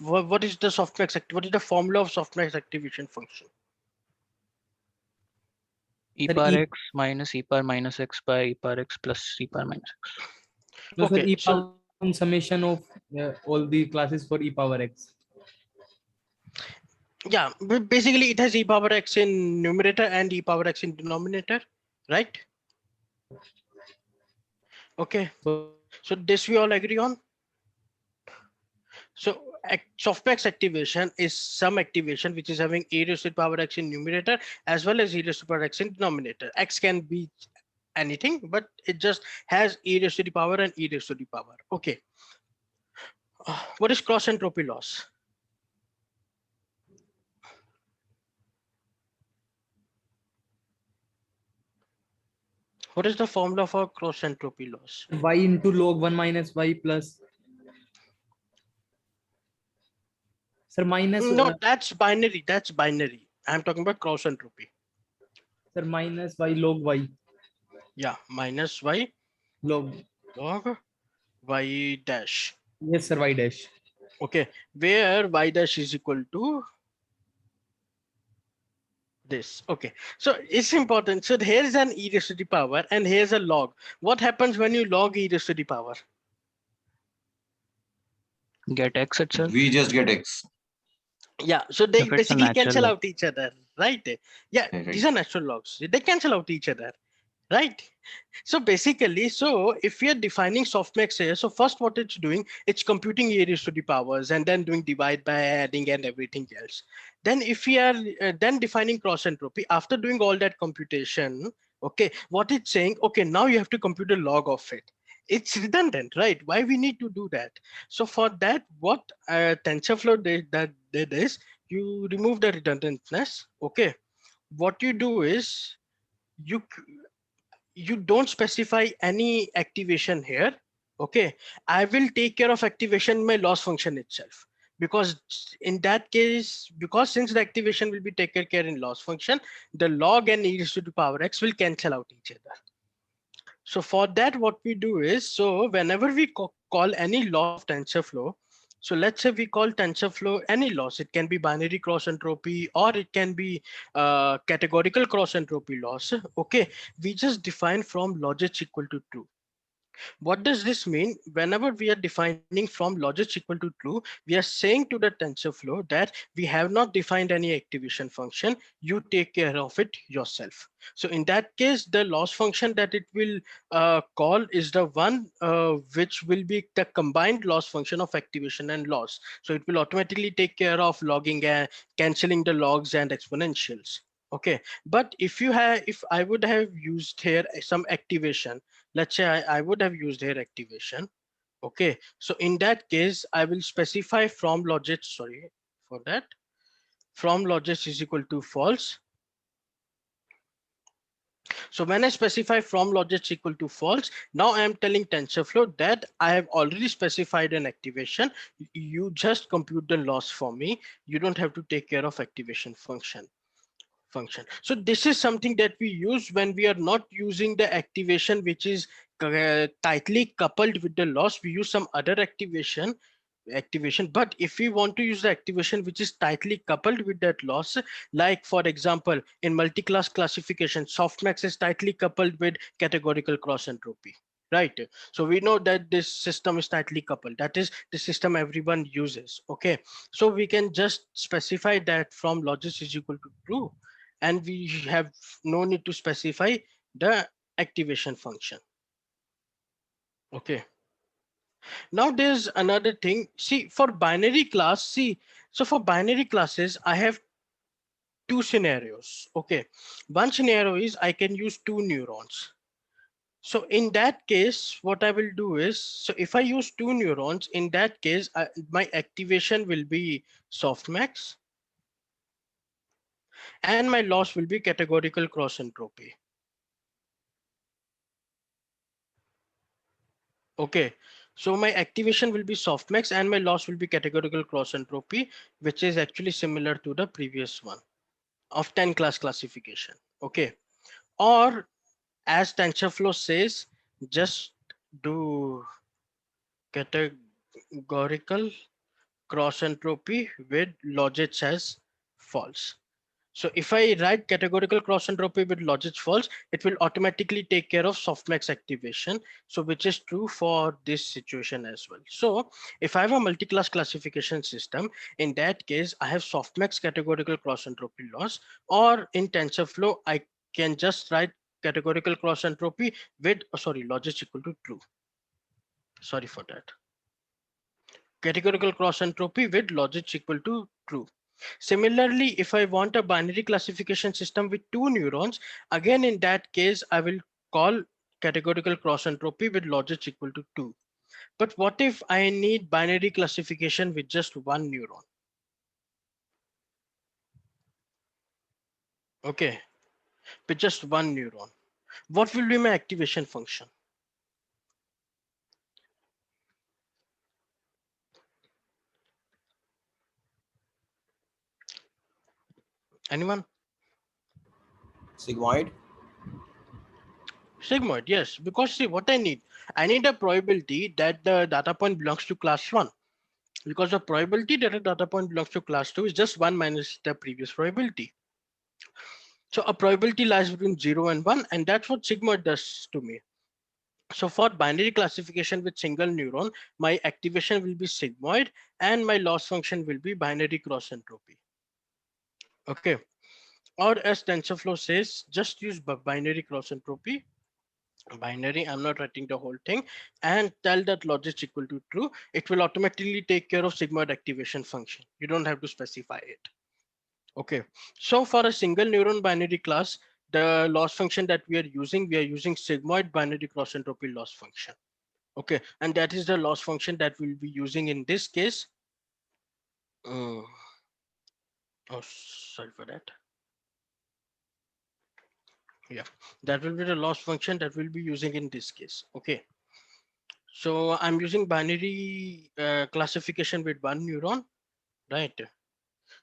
what is the softmax what is the formula of softmax activation function?
E power x minus e power minus x by e power x plus e power minus x.
No, sir,
Okay,
e
so
power summation of all the classes for e power x.
yeah, basically it has e power x in numerator and e power x in denominator, right? Okay, so this we all agree on. So softmax activation is some activation which is having e raised to the power x in numerator as well as e raised to the power x in denominator. X can be anything, but it just has e raised to the power and e raised to the power. Okay. What is cross entropy loss? What is the formula for cross entropy loss?
Y into log 1 minus y plus. Sir, minus.
No, that's binary. That's binary. I'm talking about cross entropy.
Sir, minus y log y.
Yeah, minus y
log
y dash.
Yes, sir, y dash.
Okay, where y dash is equal to this. Okay, so it's important. So here is an e raised to the power and here's a log. What happens when you log e raised to the power?
Get x itself.
We just get x.
Yeah, so they
If it's a
basically cancel
natural-
out each other, right? Yeah,
Right,
these
right.
are natural logs. They cancel out each other, right? So basically, so if we are defining softmax here, so first what it's doing, it's computing a raised to the powers and then doing divide by adding and everything else. Then if we are then defining cross entropy, after doing all that computation, okay, what it's saying, okay, now you have to compute a log of it. It's redundant, right? Why we need to do that? So for that, what TensorFlow did is you remove the redundancy, okay? What you do is you you don't specify any activation here, okay? I will take care of activation in my loss function itself, because in that case, because since the activation will be taken care in loss function, the log and e raised to the power x will cancel out each other. So for that, what we do is, so whenever we call any loss of TensorFlow, so let's say we call TensorFlow any loss, it can be binary cross entropy or it can be categorical cross entropy loss. Okay, we just define from logits equal to true. What does this mean? Whenever we are defining from logits equal to true, we are saying to the TensorFlow that we have not defined any activation function. You take care of it yourself. So in that case, the loss function that it will call is the one which will be the combined loss function of activation and loss. So it will automatically take care of logging and canceling the logs and exponentials. Okay, but if I would have used here some activation, let's say I would have used here activation. Okay, so in that case, I will specify from logits, sorry for that, from logits is equal to false. So when I specify from logits equal to false, now I am telling TensorFlow that I have already specified an activation. You just compute the loss for me. You don't have to take care of activation function. So this is something that we use when we are not using the activation which is tightly coupled with the loss. We use some other activation, but if we want to use the activation which is tightly coupled with that loss, like for example in multi-class classification, softmax is tightly coupled with categorical cross entropy, right? So we know that this system is tightly coupled, that is the system everyone uses. Okay, so we can just specify that from logits is equal to true, and we have no need to specify the activation function. Okay, now there's another thing. See, for binary class, so for binary classes, I have two scenarios. Okay, one scenario is I can use two neurons. So in that case, what I will do is, so if I use two neurons, in that case, my activation will be softmax and my loss will be categorical cross entropy. Okay, so my activation will be softmax and my loss will be categorical cross entropy, which is actually similar to the previous one of 10 class classification. Okay, or as TensorFlow says, just do categorical cross entropy with logits as false. So if I write categorical cross entropy with logits false, it will automatically take care of softmax activation. So which is true for this situation as well. So if I have a multi-class classification system, in that case, I have softmax categorical cross entropy loss, or in TensorFlow, I can just write categorical cross entropy with, logits equal to true. Sorry for that. Categorical cross entropy with logits equal to true. Similarly, if I want a binary classification system with two neurons, again, in that case, I will call categorical cross entropy with logits equal to 2. But what if I need binary classification with just one neuron? Okay, with just one neuron. What will be my activation function? Anyone?
Sigmoid.
Sigmoid, yes, because see what I need a probability that the data point belongs to class 1. Because the probability that a data point belongs to class 2 is just 1 minus the previous probability. So a probability lies between 0 and 1, and that's what sigmoid does to me. So for binary classification with single neuron, my activation will be sigmoid and my loss function will be binary cross entropy. Okay. or as TensorFlow says, just use binary cross entropy. Binary, I'm not writing the whole thing, and tell that logit equal to true. It will automatically take care of sigmoid activation function. You don't have to specify it. Okay, so for a single neuron binary class, the loss function that we are using sigmoid binary cross entropy loss function. Okay, and that is the loss function that we'll be using in this case. Oh, sorry for that. Yeah, that will be the loss function that we'll be using in this case. Okay, so I'm using binary classification with one neuron, right?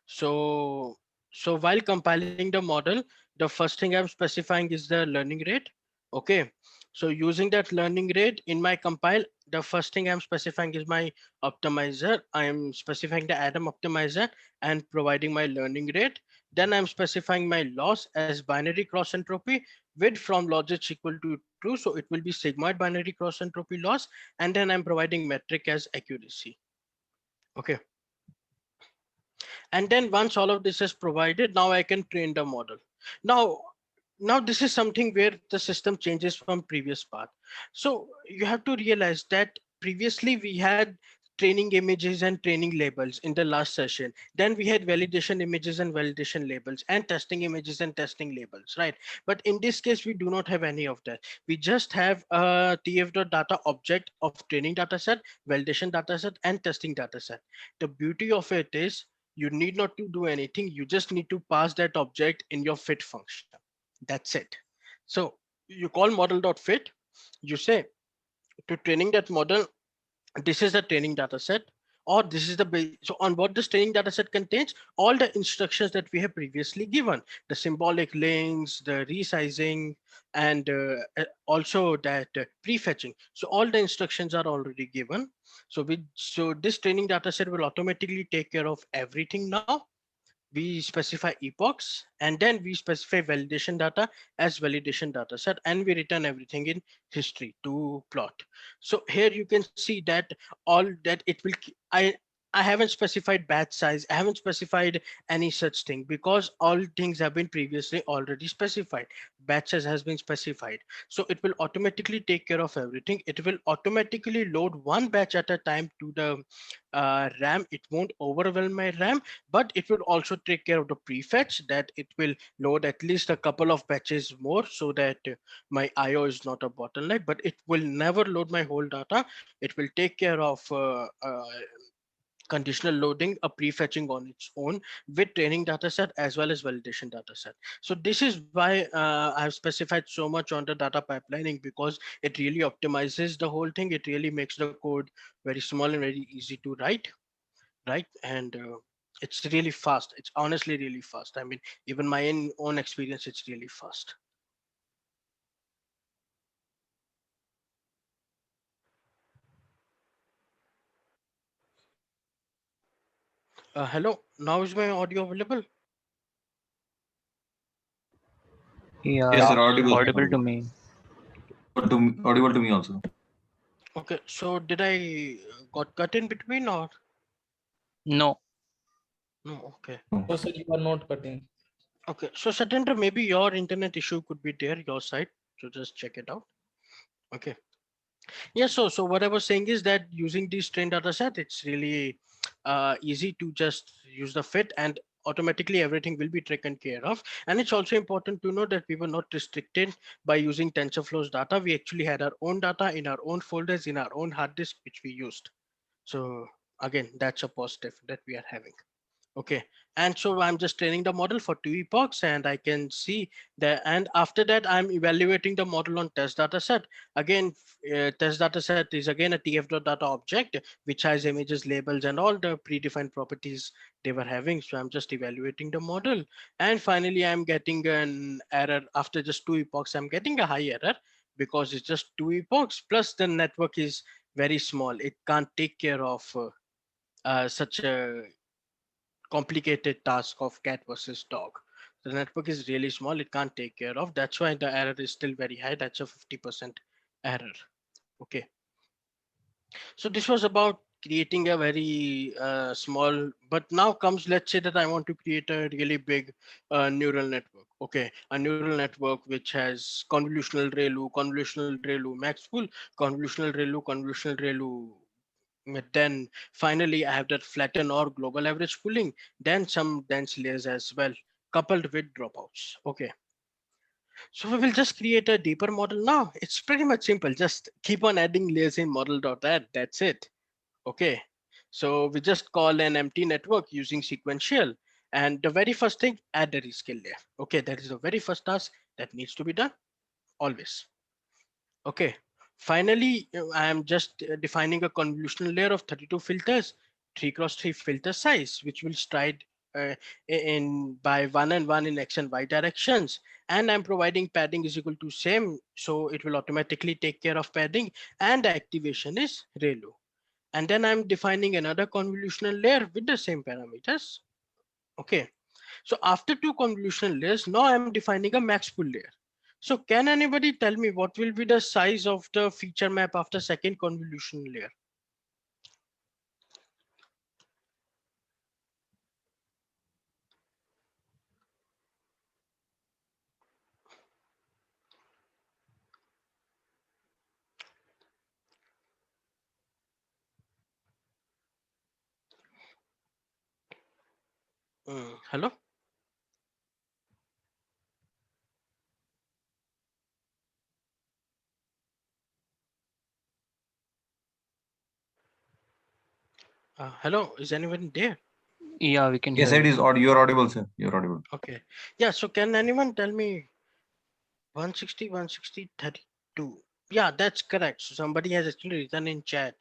So while compiling the model, the first thing I'm specifying is the learning rate. Okay, so using that learning rate in my compile, the first thing I'm specifying is my optimizer. I'm specifying the Adam optimizer and providing my learning rate. Then I'm specifying my loss as binary cross entropy with from logit equal to true. So it will be sigmoid binary cross entropy loss. And then I'm providing metric as accuracy. Okay. And then once all of this is provided, now I can train the model. Now this is something where the system changes from previous part. So you have to realize that previously we had training images and training labels in the last session. Then we had validation images and validation labels and testing images and testing labels, right? But in this case, we do not have any of that. We just have a tf.data object of training dataset, validation dataset, and testing dataset. The beauty of it is you need not to do anything. You just need to pass that object in your fit function. That's it. So you call model.fit. You say to training that model, this is the training data set, or this is the base. So on what this training data set contains, all the instructions that we have previously given, the symbolic links, the resizing, and also that prefetching. So all the instructions are already given. So this training data set will automatically take care of everything now. We specify epochs, and then we specify validation data as validation data set, and we return everything in history to plot. So here you can see that all that it will I haven't specified batch size. I haven't specified any such thing because all things have been previously already specified. Batches has been specified. So it will automatically take care of everything. It will automatically load one batch at a time to the RAM. It won't overwhelm my RAM, but it will also take care of the prefetch, that it will load at least a couple of batches more so that my IO is not a bottleneck, but it will never load my whole data. It will take care of conditional loading, a prefetching on its own with training dataset as well as validation dataset. So this is why I've specified so much on the data pipelining, because it really optimizes the whole thing. It really makes the code very small and very easy to write, right? And it's really fast. It's honestly really fast. I mean, even my own experience, it's really fast. Hello, now is my audio available?
Yeah,
Yes, sir,
it's
audible.
audible to me.
Audible to me also.
Okay, so did I got cut in between or?
No.
No, okay.
Oh, sir, you are not cutting.
Okay, so Satyendra, maybe your internet issue could be there, your side. So just check it out. Okay. Yeah, so what I was saying is that using these trained data set, it's really easy to just use the fit, and automatically everything will be taken care of. And it's also important to know that we were not restricted by using TensorFlow's data. We actually had our own data in our own folders, in our own hard disk, which we used. So again, that's a positive that we are having. Okay, and so I'm just training the model for 2 epochs, and I can see that. And after that, I'm evaluating the model on test data set. Again, test data set is again a tf.data object, which has images, labels, and all the predefined properties they were having. So I'm just evaluating the model. And finally, I'm getting an error after just 2 epochs. I'm getting a high error because it's just 2 epochs, plus the network is very small. It can't take care of such a complicated task of cat versus dog. The network is really small, it can't take care of. That's why the error is still very high. That's a 50% error. Okay. So this was about creating a very small, but now comes, let's say that I want to create a really big neural network. Okay, a neural network which has convolutional ReLU, maxpool, convolutional ReLU. Then finally I have that flatten or global average pooling, then some dense layers as well, coupled with dropouts. Okay. So we will just create a deeper model now. It's pretty much simple. Just keep on adding layers in model.add. That's it. Okay. So we just call an empty network using sequential. And the very first thing, add a rescale layer. Okay, that is the very first task that needs to be done always. Okay. Finally, I am just defining a convolutional layer of 32 filters, 3x3 filter size, which will stride in by 1 and 1 in X and Y directions. And I'm providing padding is equal to same. So it will automatically take care of padding, and the activation is ReLU. And then I'm defining another convolutional layer with the same parameters. Okay. So after two convolutional layers, now I'm defining a max pool layer. So can anybody tell me what will be the size of the feature map after second convolution layer? Hello? Hello, is anyone there?
Yeah, we can
Yes,
hear
it
you.
is. You're audible, sir. You're audible.
Okay. Yeah, so can anyone tell me 160, 160, 32? Yeah, that's correct. So somebody has actually written in chat.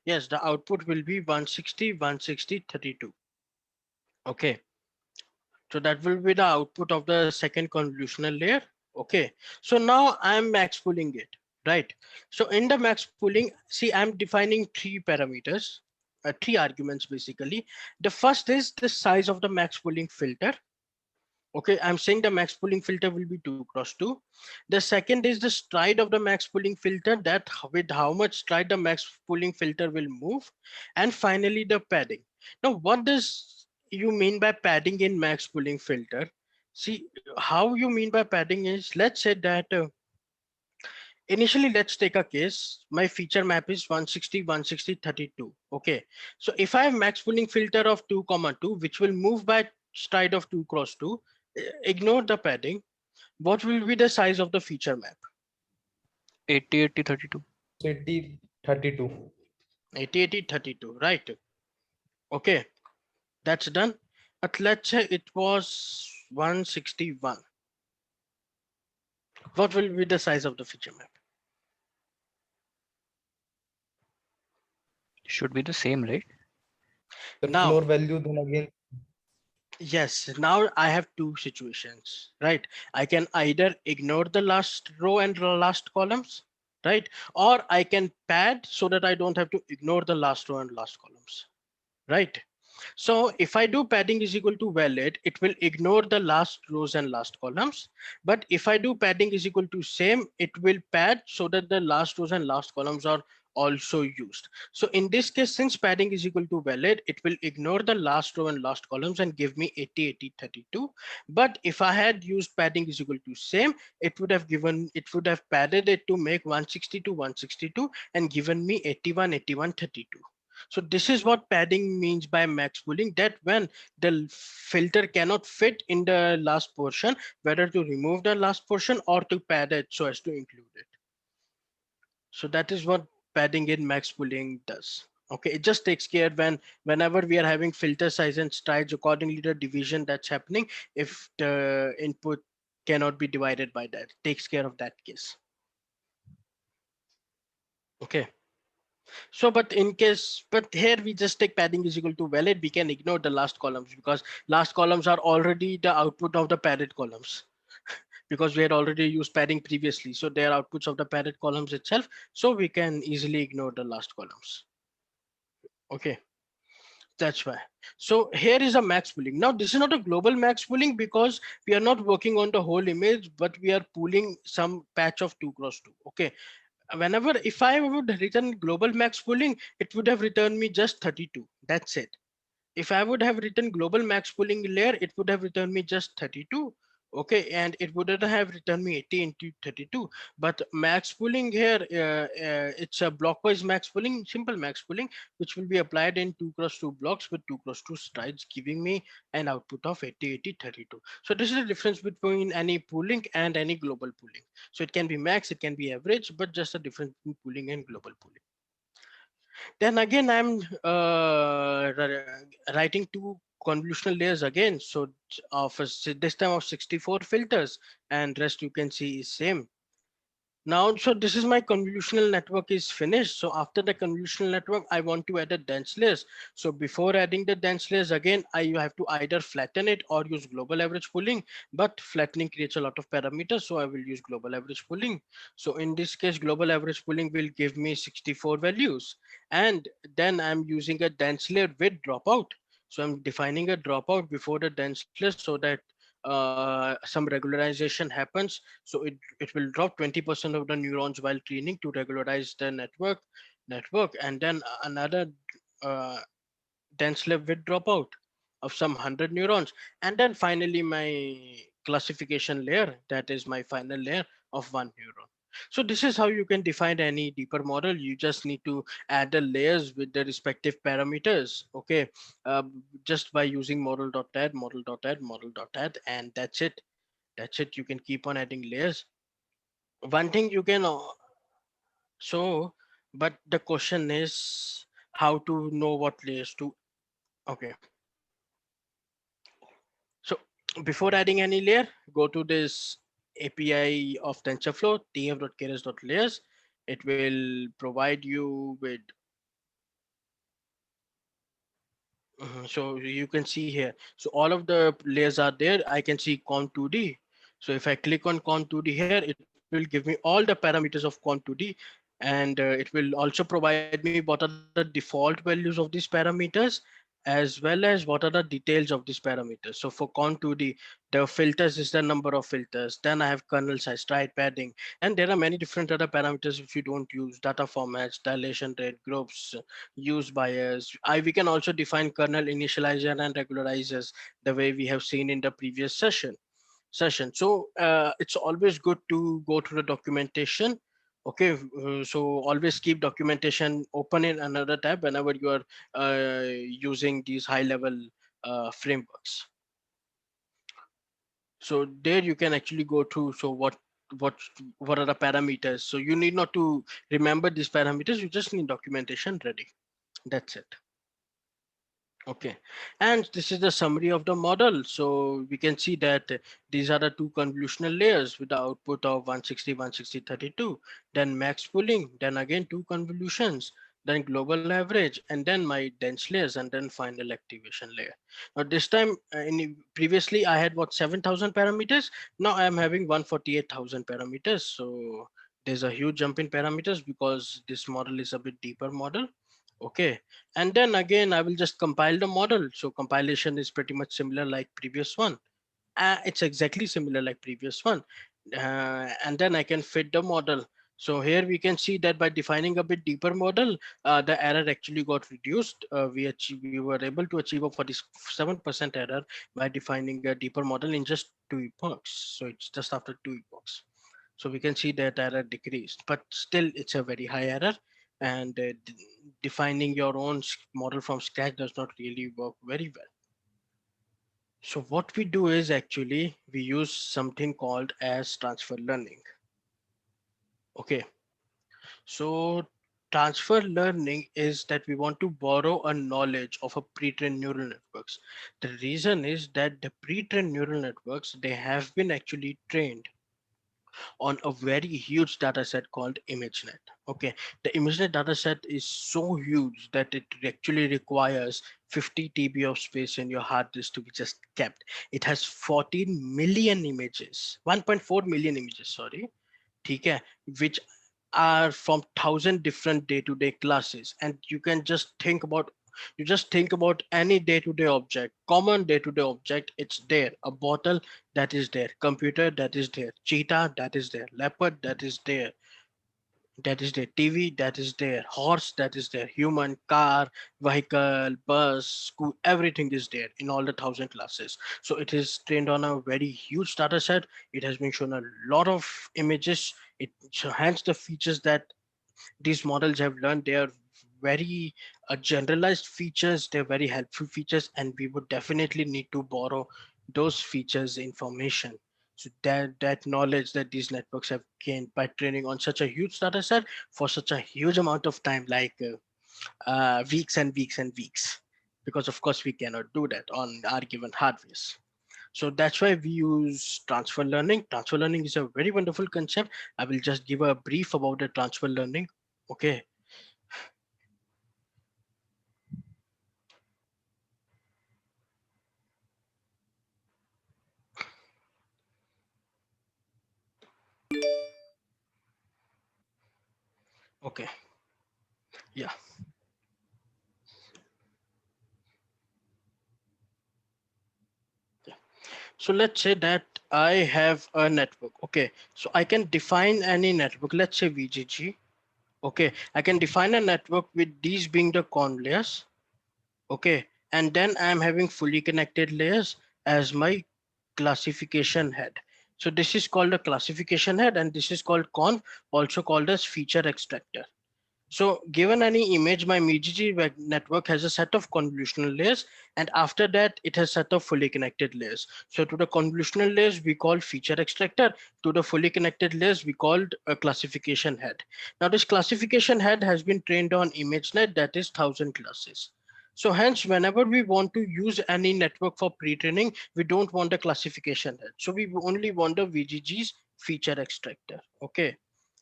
Yes, the output will be 160, 160, 32. Okay. So that will be the output of the second convolutional layer. Okay. So now I'm max pooling it, right? So in the max pooling, see, I'm defining three parameters, three arguments basically. The first is the size of the max pooling filter. Okay, I'm saying the max pooling filter will be 2x2. The second is the stride of the max pooling filter, that with how much stride the max pooling filter will move. And finally the padding. Now, what does you mean by padding in max pooling filter? See, how you mean by padding is, let's say that initially, let's take a case. My feature map is 160, 160, 32. Okay. So if I have max pooling filter of 2,2, which will move by stride of 2x2, ignore the padding. What will be the size of the feature map?
80, 80, 32.
80, 32.
80, 80, 32, right? Okay, that's done. But let's say it was 161. What will be the size of the feature map?
Should be the same, right?
The
Now,
floor value then again.
yes, now I have two situations, right? I can either ignore the last row and the last columns, right? Or I can pad so that I don't have to ignore the last row and last columns, right? So if I do padding is equal to valid, it will ignore the last rows and last columns. But if I do padding is equal to same, it will pad so that the last rows and last columns are also used. So in this case, since padding is equal to valid, it will ignore the last row and last columns and give me 80, 80, 32. But if I had used padding is equal to same, it would have padded it to make 160 to 162 and given me 81, 81, 32. So this is what padding means by max pooling, that when the filter cannot fit in the last portion, whether to remove the last portion or to pad it so as to include it. So that is what padding in max pooling does. Okay, it just takes care whenever we are having filter size and strides accordingly the division that's happening, if the input cannot be divided by that, takes care of that case. Okay. So, but here we just take padding is equal to valid. We can ignore the last columns because last columns are already the output of the padded columns because we had already used padding previously. So they are outputs of the padded columns itself. So we can easily ignore the last columns. Okay. That's why. So here is a max pooling. Now this is not a global max pooling because we are not working on the whole image, but we are pooling some patch of 2x2. Okay. whenever, if I would return global max pooling, it would have returned me just 32. That's it. If I would have written global max pooling layer, it would have returned me just 32. Okay, and it wouldn't have returned me 80 into 32. But max pooling here, it's a blockwise max pooling, simple max pooling, which will be applied in 2x2 blocks with 2x2 strides, giving me an output of 80, 80, 32. So this is the difference between any pooling and any global pooling. So it can be max, it can be average, but just a difference between pooling and global pooling. Then again, I'm writing two convolutional layers again. So this time of 64 filters, and rest you can see is same. Now, so this is my convolutional network is finished. So after the convolutional network, I want to add a dense layers. So before adding the dense layers again, I have to either flatten it or use global average pooling, but flattening creates a lot of parameters. So I will use global average pooling. So in this case, global average pooling will give me 64 values. And then I'm using a dense layer with dropout. So I'm defining a dropout before the dense layer so that some regularization happens. So it will drop 20% of the neurons while training to regularize the network, and then another uh, dense layer with dropout of some 100 neurons, and then finally my classification layer, that is my final layer of 1 neuron. So this is how you can define any deeper model. You just need to add the layers with the respective parameters. Okay, just by using model.add, model.add, model.add, and that's it. That's it. You can keep on adding layers. One thing you can so, but the question is how to know what layers to. Okay. So before adding any layer, go to this API of TensorFlow, tf.keras.layers. It will provide you with. So you can see here. So all of the layers are there. I can see Con2D. So if I click on Con2D here, it will give me all the parameters of Con2D, and it will also provide me what are the default values of these parameters, as well as what are the details of these parameters. So for Con2D, the filters is the number of filters. Then I have kernel size, stride padding, and there are many different other parameters if you don't use data formats, dilation rate, groups, use bias. We can also define kernel initializer and regularizers the way we have seen in the previous session. So it's always good to go to the documentation. Okay, so always keep documentation open in another tab whenever you are using these high level frameworks. So there you can actually go to, so what what are the parameters. So you need not to remember these parameters, you just need documentation ready. That's it. Okay, and this is the summary of the model. So we can see that these are the two convolutional layers with the output of 160, 160, 32, then max pooling, then again two convolutions, then global average, and then my dense layers, and then final activation layer. Now this time, previously I had what 7,000 parameters. Now I am having 148,000 parameters. So there's a huge jump in parameters because this model is a bit deeper model. Okay, and then again I will just compile the model. So compilation is pretty much similar like previous one. It's exactly similar like previous one, and then I can fit the model. So here we can see that by defining a bit deeper model, the error actually got reduced. We were able to achieve a 47% error by defining a deeper model in just 2 epochs. So it's just after 2 epochs. So we can see that error decreased, but still it's a very high error, and defining your own model from scratch does not really work very well. So what we do is actually we use something called as transfer learning. Okay, so transfer learning is that we want to borrow a knowledge of a pre-trained neural networks. The reason is that the pre-trained neural networks, they have been actually trained on a very huge data set called ImageNet. Okay, the ImageNet data set is so huge that it actually requires 50 TB of space in your hard disk to be just kept. It has 14 million images, 1.4 million images, sorry, okay, which are from 1,000 different day-to-day classes. And you just think about any day-to-day object, common day-to-day object, it's there. A bottle, that is there. Computer, that is there. Cheetah, that is there. Leopard, that is there. that is there, TV, that is there, horse, that is there, human, car, vehicle, bus, school, everything is there in all the 1,000 classes. So it is trained on a very huge data set. It has been shown a lot of images. It hence the features that these models have learned, they are very generalized features, they're very helpful features, and we would definitely need to borrow those features information. So that knowledge that these networks have gained by training on such a huge data set for such a huge amount of time, like weeks and weeks and weeks, because of course we cannot do that on our given hardware. So that's why we use transfer learning. Transfer learning is a very wonderful concept. I will just give a brief about the transfer learning. Okay. Okay. Yeah. So let's say that I have a network. Okay. So I can define any network. Let's say VGG. Okay. I can define a network with these being the conv layers. Okay. And then I'm having fully connected layers as my classification head. So this is called a classification head, and this is called conv, also called as feature extractor. So given any image, my VGG network has a set of convolutional layers, and after that it has set of fully connected layers. So to the convolutional layers we call feature extractor, to the fully connected layers we called a classification head. Now this classification head has been trained on ImageNet, that is 1,000 classes. So hence, whenever we want to use any network for pre-training, we don't want a classification head. So we only want the VGG's feature extractor. Okay,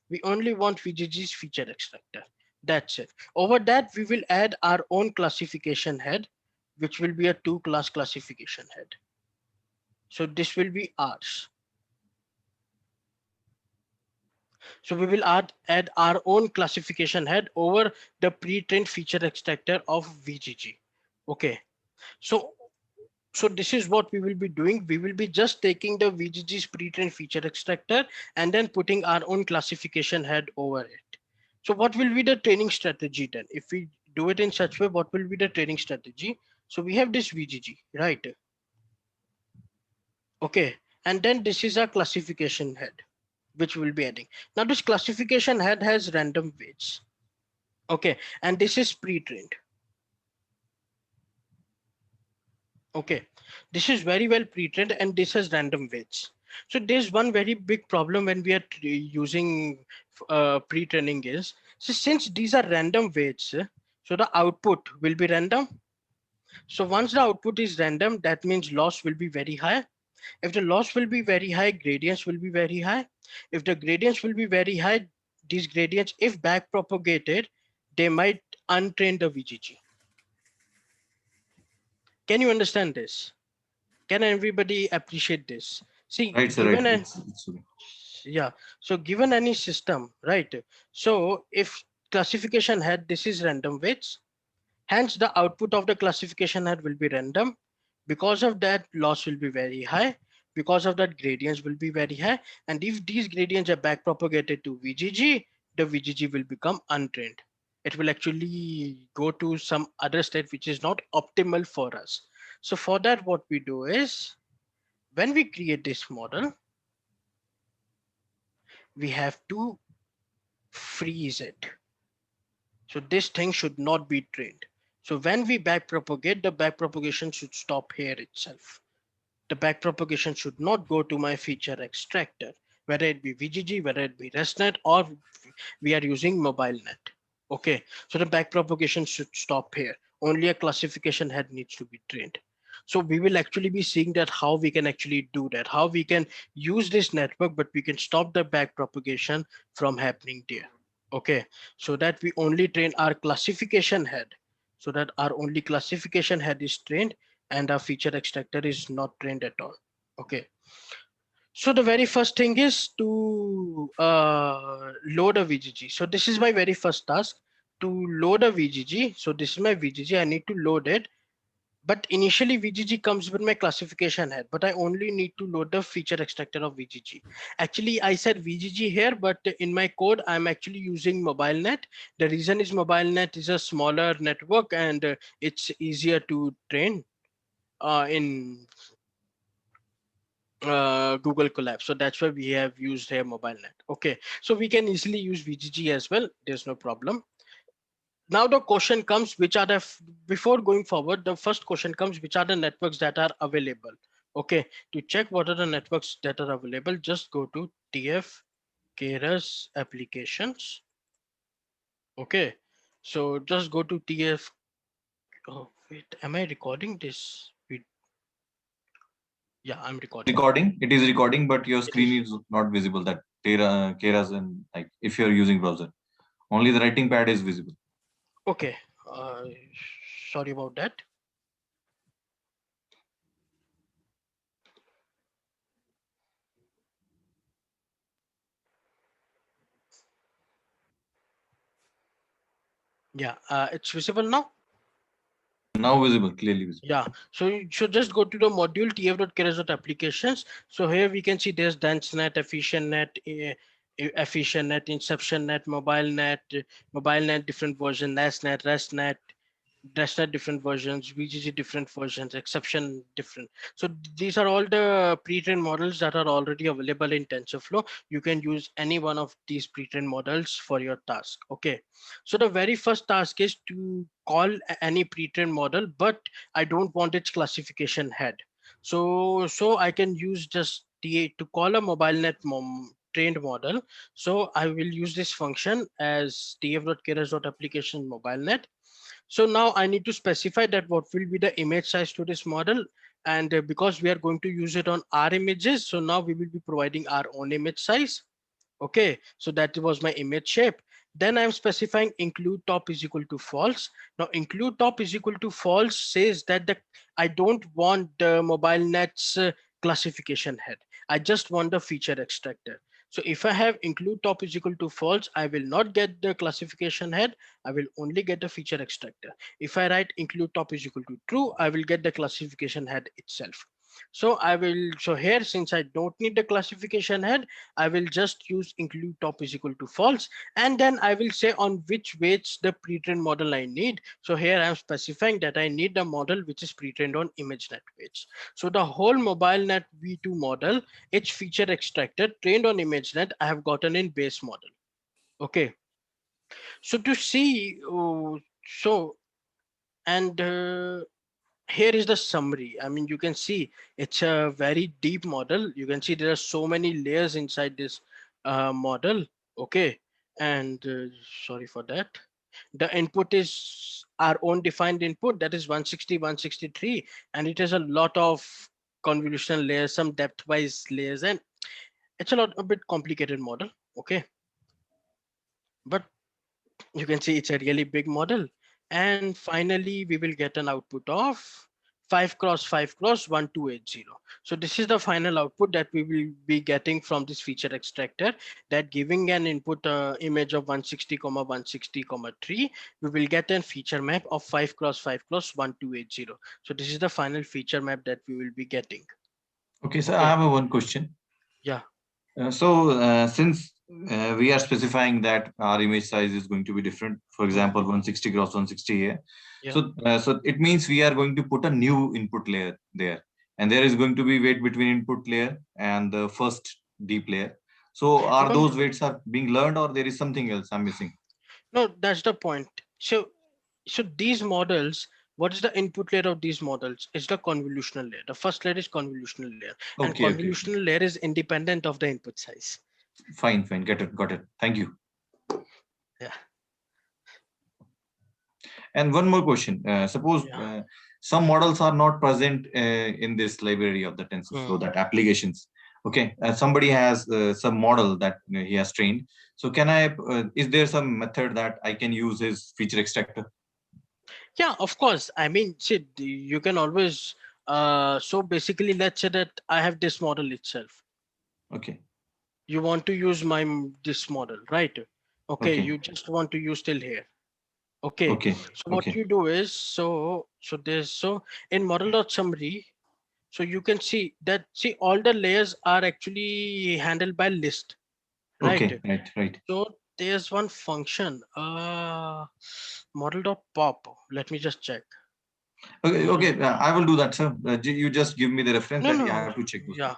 we only want VGG's feature extractor. That's it. Over that, we will add our own classification head, which will be a 2-class classification head. So this will be ours. So we will add our own classification head over the pre-trained feature extractor of VGG. Okay. So this is what we will be doing. We will be just taking the VGG's pre-trained feature extractor and then putting our own classification head over it. So what will be the training strategy then? If we do it in such way, what will be the training strategy? So we have this VGG, right? Okay, and then this is our classification head, which we'll be adding. Now this classification head has random weights. Okay, and this is pre-trained. Okay, this is very well pre-trained and this has random weights. So there's one very big problem when we are using pre-training is, so since these are random weights, so the output will be random. So once the output is random, that means loss will be very high. If the loss will be very high, gradients will be very high. If the gradients will be very high, these gradients, if back propagated, they might untrain the VGG. Can you understand this? Can everybody appreciate this? See,
Right, sir.
given
Right.
yeah, so given any system, right? So if classification head, this is random weights, hence the output of the classification head will be random. Because of that, loss will be very high. Because of that, gradients will be very high. And if these gradients are back propagated to VGG, the VGG will become untrained. It will actually go to some other state which is not optimal for us. So for that, what we do is, when we create this model, we have to freeze it. So this thing should not be trained. So when we backpropagate, the backpropagation should stop here itself. The backpropagation should not go to my feature extractor, whether it be VGG, whether it be ResNet, or we are using MobileNet. Okay, so the backpropagation should stop here. Only a classification head needs to be trained. So we will actually be seeing that how we can actually do that, how we can use this network, but we can stop the backpropagation from happening there. Okay, so that we only train our classification head, so that our only classification head is trained and our feature extractor is not trained at all. Okay. So the very first thing is to load a VGG. So this is my very first task, to load a VGG. So this is my VGG. I need to load it. But initially VGG comes with my classification head, but I only need to load the feature extractor of VGG. Actually, I said VGG here, but in my code, I'm actually using MobileNet. The reason is MobileNet is a smaller network and it's easier to train in Google Colab. So that's why we have used here MobileNet. Okay, so we can easily use VGG as well. There's no problem. Now the question comes, which are the, before going forward, the first question comes, which are the networks that are available? Okay, to check what are the networks that are available, just go to TF Keras applications. Okay, so just go to TF. Oh, wait, am I recording this? Yeah, I'm recording.
Recording. It is recording, but your screen is not visible. That Keras and like if you're using browser, only the writing pad is visible.
Okay, sorry about that. Yeah, it's visible now.
Now visible, clearly visible.
Yeah, so you should just go to the module tf.keras.applications. So here we can see there's DenseNet, EfficientNet, EfficientNet, InceptionNet, MobileNet, different version, NASNet, RESTnet different versions, VGG different versions, exception different. So these are all the pre-trained models that are already available in TensorFlow. You can use any one of these pre-trained models for your task. Okay, so the very first task is to call any pre-trained model, but I don't want its classification head. So I can use just to call a MobileNet trained model. So I will use this function as tf.keras.application MobileNet. So now I need to specify that what will be the image size to this model. And because we are going to use it on our images, so now we will be providing our own image size. Okay, so that was my image shape. Then I'm specifying include top is equal to false. Now include top is equal to false says that I don't want the MobileNet's classification head. I just want the feature extractor. So if I have include top is equal to false, I will not get the classification head. I will only get the feature extractor. If I write include top is equal to true, I will get the classification head itself. So so here, since I don't need the classification head, I will just use include top is equal to false. And then I will say on which weights the pre-trained model I need. So here I'm specifying that I need the model which is pre-trained on ImageNet weights. So the whole MobileNet V2 model, its feature extractor trained on ImageNet, I have gotten in base model. Okay. So to see, here is the summary. I mean, you can see it's a very deep model. You can see there are so many layers inside this model. Okay. And sorry for that. The input is our own defined input, that is 160, 163. And it has a lot of convolutional layers, some depth-wise layers, and it's a bit complicated model. Okay. But you can see it's a really big model. And finally, we will get an output of 5 cross 5 cross 1280. So this is the final output that we will be getting from this feature extractor, that giving an input image of 160, 160, 3, we will get a feature map of 5 cross 5 cross 1280. So this is the final feature map that we will be getting.
Okay, so I have one question.
Yeah.
Since we are specifying that our image size is going to be different, for example, 160 cross 160 here.
Yeah.
So it means we are going to put a new input layer there, and there is going to be weight between input layer and the first deep layer. So are those weights are being learned, or there is something else I'm missing?
No, that's the point. So these models, what is the input layer of these models? It's the convolutional layer. The first layer is convolutional layer, and convolutional layer is independent of the input size.
Fine, got it. Thank you.
Yeah.
And one more question. Suppose some models are not present in this library of the TensorFlow, that applications. Okay, somebody has some model that he has trained. So can I, is there some method that I can use his feature extractor?
Yeah, of course. I mean, see, you can always, so basically, let's say that I have this model itself.
Okay.
You want to use this model, right? Okay, you just want to use till here. Okay.
Okay.
So what
Okay.
you do is, so in model.summary, so you can see that, see, all the layers are actually handled by list, right?
Okay. Right.
So there's one function, model.pop. Let me just check.
Okay.
Model.
Okay. I will do that, sir. You just give me the reference,
No,
and I
no.
have to check those.
Yeah.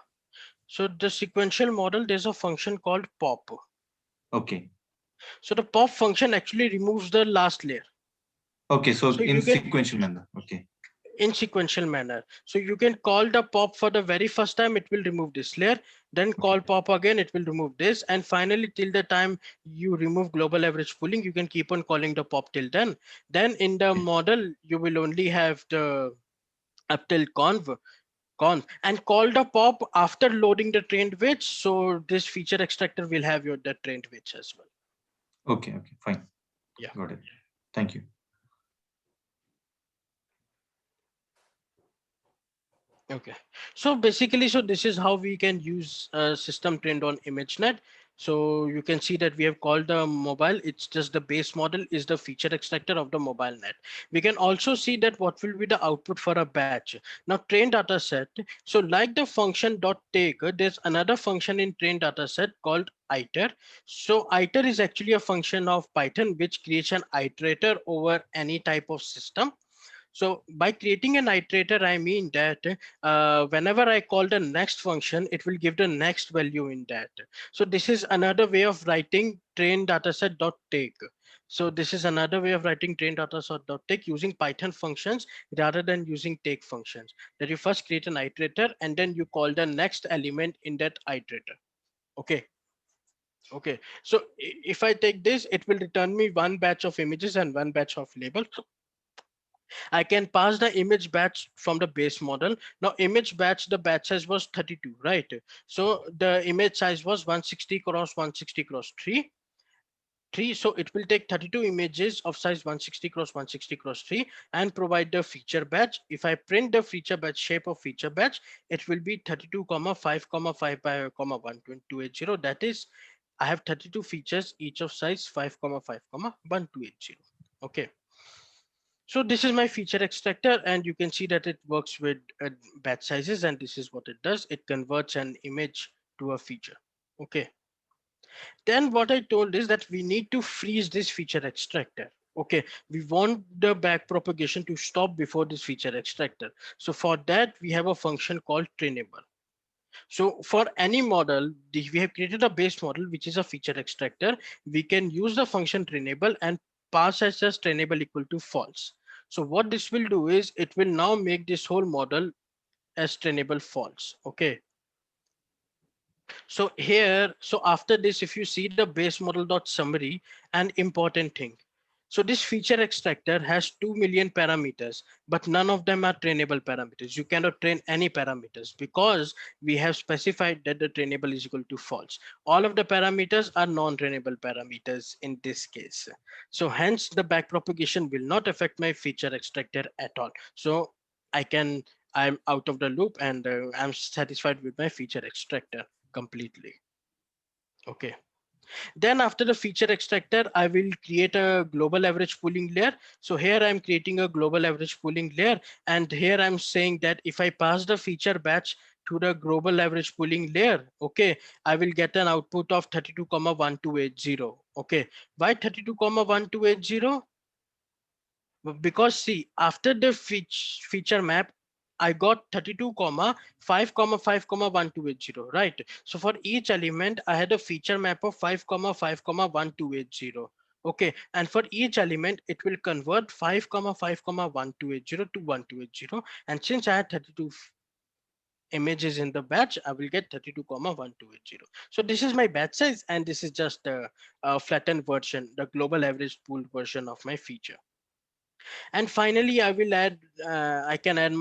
So the sequential model, there's a function called pop.
Okay.
So the pop function actually removes the last layer.
Okay. So
So
in
you can,
sequential manner. Okay.
in sequential manner. So you can call the pop for the very first time, it will remove this layer, then call pop again, it will remove this. And finally, till the time you remove global average pooling, you can keep on calling the pop till then. Then in the model, you will only have the up till conv and call the pop after loading the trained weights. So this feature extractor will have your the trained weights as well.
Okay. Okay. Fine.
Yeah.
Got it. Thank you.
Okay, so basically, so this is how we can use system trained on ImageNet. So you can see that we have called the mobile. It's just the base model is the feature extractor of the mobile net. We can also see that what will be the output for a batch. Now train data set. So like the function .take, there's another function in train data set called iter. So iter is actually a function of Python which creates an iterator over any type of system. So by creating an iterator, I mean that whenever I call the next function, it will give the next value in that. So this is another way of writing train dataset.take. So this is another way of writing train dataset.take using Python functions rather than using take functions. That you first create an iterator and then you call the next element in that iterator. Okay. Okay. So if I take this, it will return me one batch of images and one batch of labels. I can pass the image batch from the base model. Now image batch, the batch size was 32, right? So the image size was 160 cross 160 cross 3. So it will take 32 images of size 160 cross 160 cross 3 and provide the feature batch. If I print the feature batch shape of feature batch, it will be 32, 5, 5 by 12280. That is, I have 32 features, each of size 5, 5, 1280. Okay. So this is my feature extractor, and you can see that it works with batch sizes, and this is what it does. It converts an image to a feature. Okay. Then what I told is that we need to freeze this feature extractor. Okay, we want the back propagation to stop before this feature extractor. So for that, we have a function called trainable. So for any model, we have created a base model, which is a feature extractor. We can use the function trainable and pass as just trainable equal to false. So what this will do is it will now make this whole model as trainable false. Okay. So here, so after this, if you see the base model dot summary, an important thing. So this feature extractor has 2 million parameters, but none of them are trainable parameters. You cannot train any parameters because we have specified that the trainable is equal to false. All of the parameters are non-trainable parameters in this case. So hence the backpropagation will not affect my feature extractor at all. So I'm out of the loop and I'm satisfied with my feature extractor completely. Okay. Then after the feature extractor, I will create a global average pooling layer. So here I'm creating a global average pooling layer. And here I'm saying that if I pass the feature batch to the global average pooling layer, okay, I will get an output of 32, 1280. Okay. Why 32, 1280? Because see, after the feature map, I got 32, 5, 5, 1280, right? So for each element, I had a feature map of 5, 5, 1280. Okay, and for each element, it will convert 5, 5, 1280 to 1280. And since I had 32 images in the batch, I will get 32, 1280. So this is my batch size, and this is just a flattened version, the global average pooled version of my feature. And finally, I will add, I can add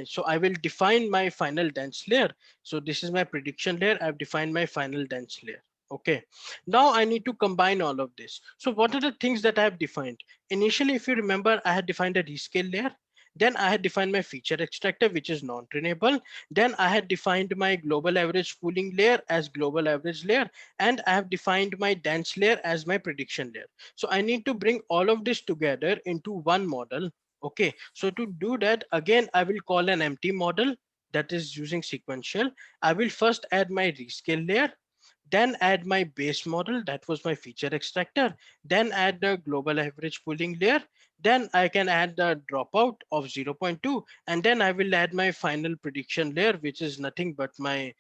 so I will define my final dense layer. So this is my prediction layer. I've defined my final dense layer. Okay, now I need to combine all of this. So what are the things that I have defined? Initially, if you remember, I had defined a rescale layer. Then I had defined my feature extractor, which is non-trainable. Then I had defined my global average pooling layer as global average layer, and I have defined my dense layer as my prediction layer. So I need to bring all of this together into one model. Okay, so to do that, again, I will call an empty model that is using sequential. I will first add my rescale layer, then add my base model, that was my feature extractor, then add the global average pooling layer, then I can add the dropout of 0.2, and then I will add my final prediction layer, which is nothing but my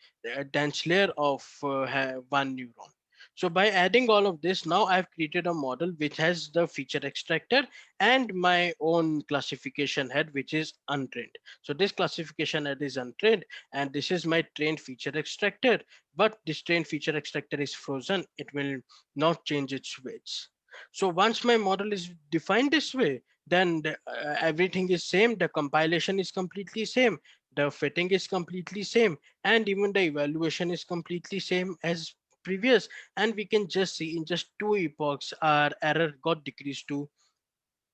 dense layer of one neuron. So by adding all of this, now I've created a model which has the feature extractor and my own classification head, which is untrained. So this classification head is untrained, and this is my trained feature extractor. But this trained feature extractor is frozen. It will not change its weights. So once my model is defined this way, then everything is same. The compilation is completely same. The fitting is completely same. And even the evaluation is completely same as previous. And we can just see in just 2 epochs, our error got decreased to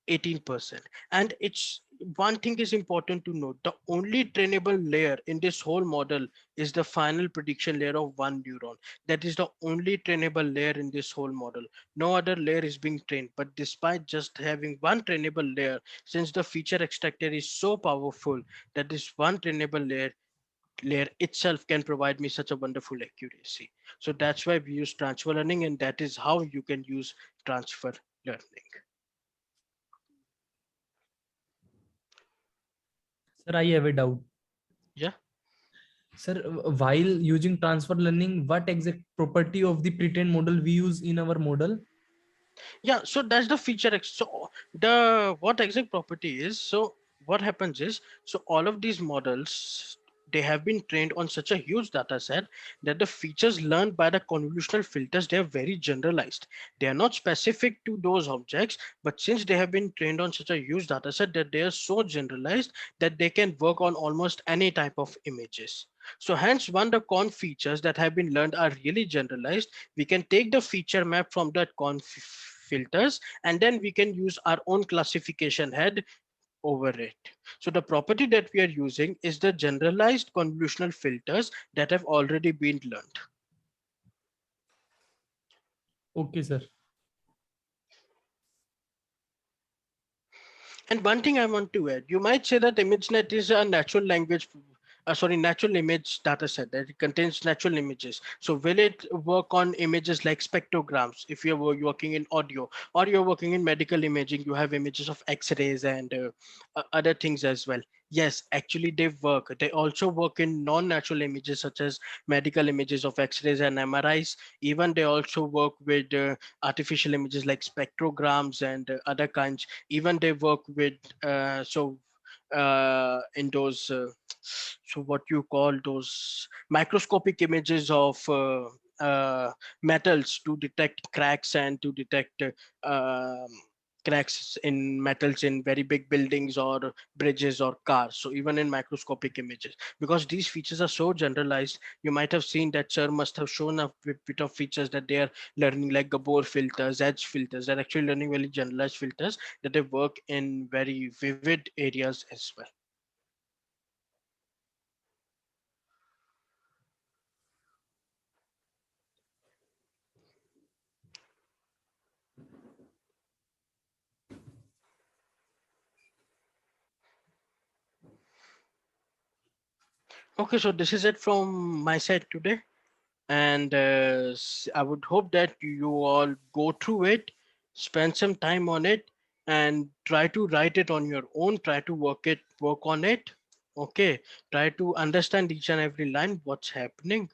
18%. And it's one thing is important to note: the only trainable layer in this whole model is the final prediction layer of one neuron. That is the only trainable layer in this whole model. No other layer is being trained. But despite just having one trainable layer, since the feature extractor is so powerful that this one trainable layer itself can provide me such a wonderful accuracy. So that's why we use transfer learning, and that is how you can use transfer learning.
Sir, I have a doubt.
Yeah.
Sir, while using transfer learning, what exact property of the pre-trained model we use in our model?
Yeah, so that's the feature. So the what exact property is, so what happens is, so all of these models, they have been trained on such a huge data set that the features learned by the convolutional filters, they are very generalized. They are not specific to those objects, but since they have been trained on such a huge data set, that they are so generalized that they can work on almost any type of images. So hence, when the con features that have been learned are really generalized, we can take the feature map from that con filters, and then we can use our own classification head over it. So the property that we are using is the generalized convolutional filters that have already been learned.
Okay, sir.
And one thing I want to add, you might say that ImageNet is a natural language, natural image data set that it contains natural images. So will it work on images like spectrograms if you're working in audio, or you're working in medical imaging, you have images of X-rays and other things as well? Yes, actually they work. They also work in non-natural images such as medical images of X-rays and MRIs. Even they also work with artificial images like spectrograms and other kinds. Even they work with in those so what you call those microscopic images of metals to detect cracks and to detect cracks in metals in very big buildings or bridges or cars. So even in microscopic images, because these features are so generalized, you might have seen that Sir must have shown a bit of features that they are learning, like Gabor filters, edge filters. They're actually learning very generalized filters that they work in very vivid areas as well. Okay, so this is it from my side today. And I would hope that you all go through it, spend some time on it, and try to write it on your own, try to work on it. Okay, try to understand each and every line, what's happening,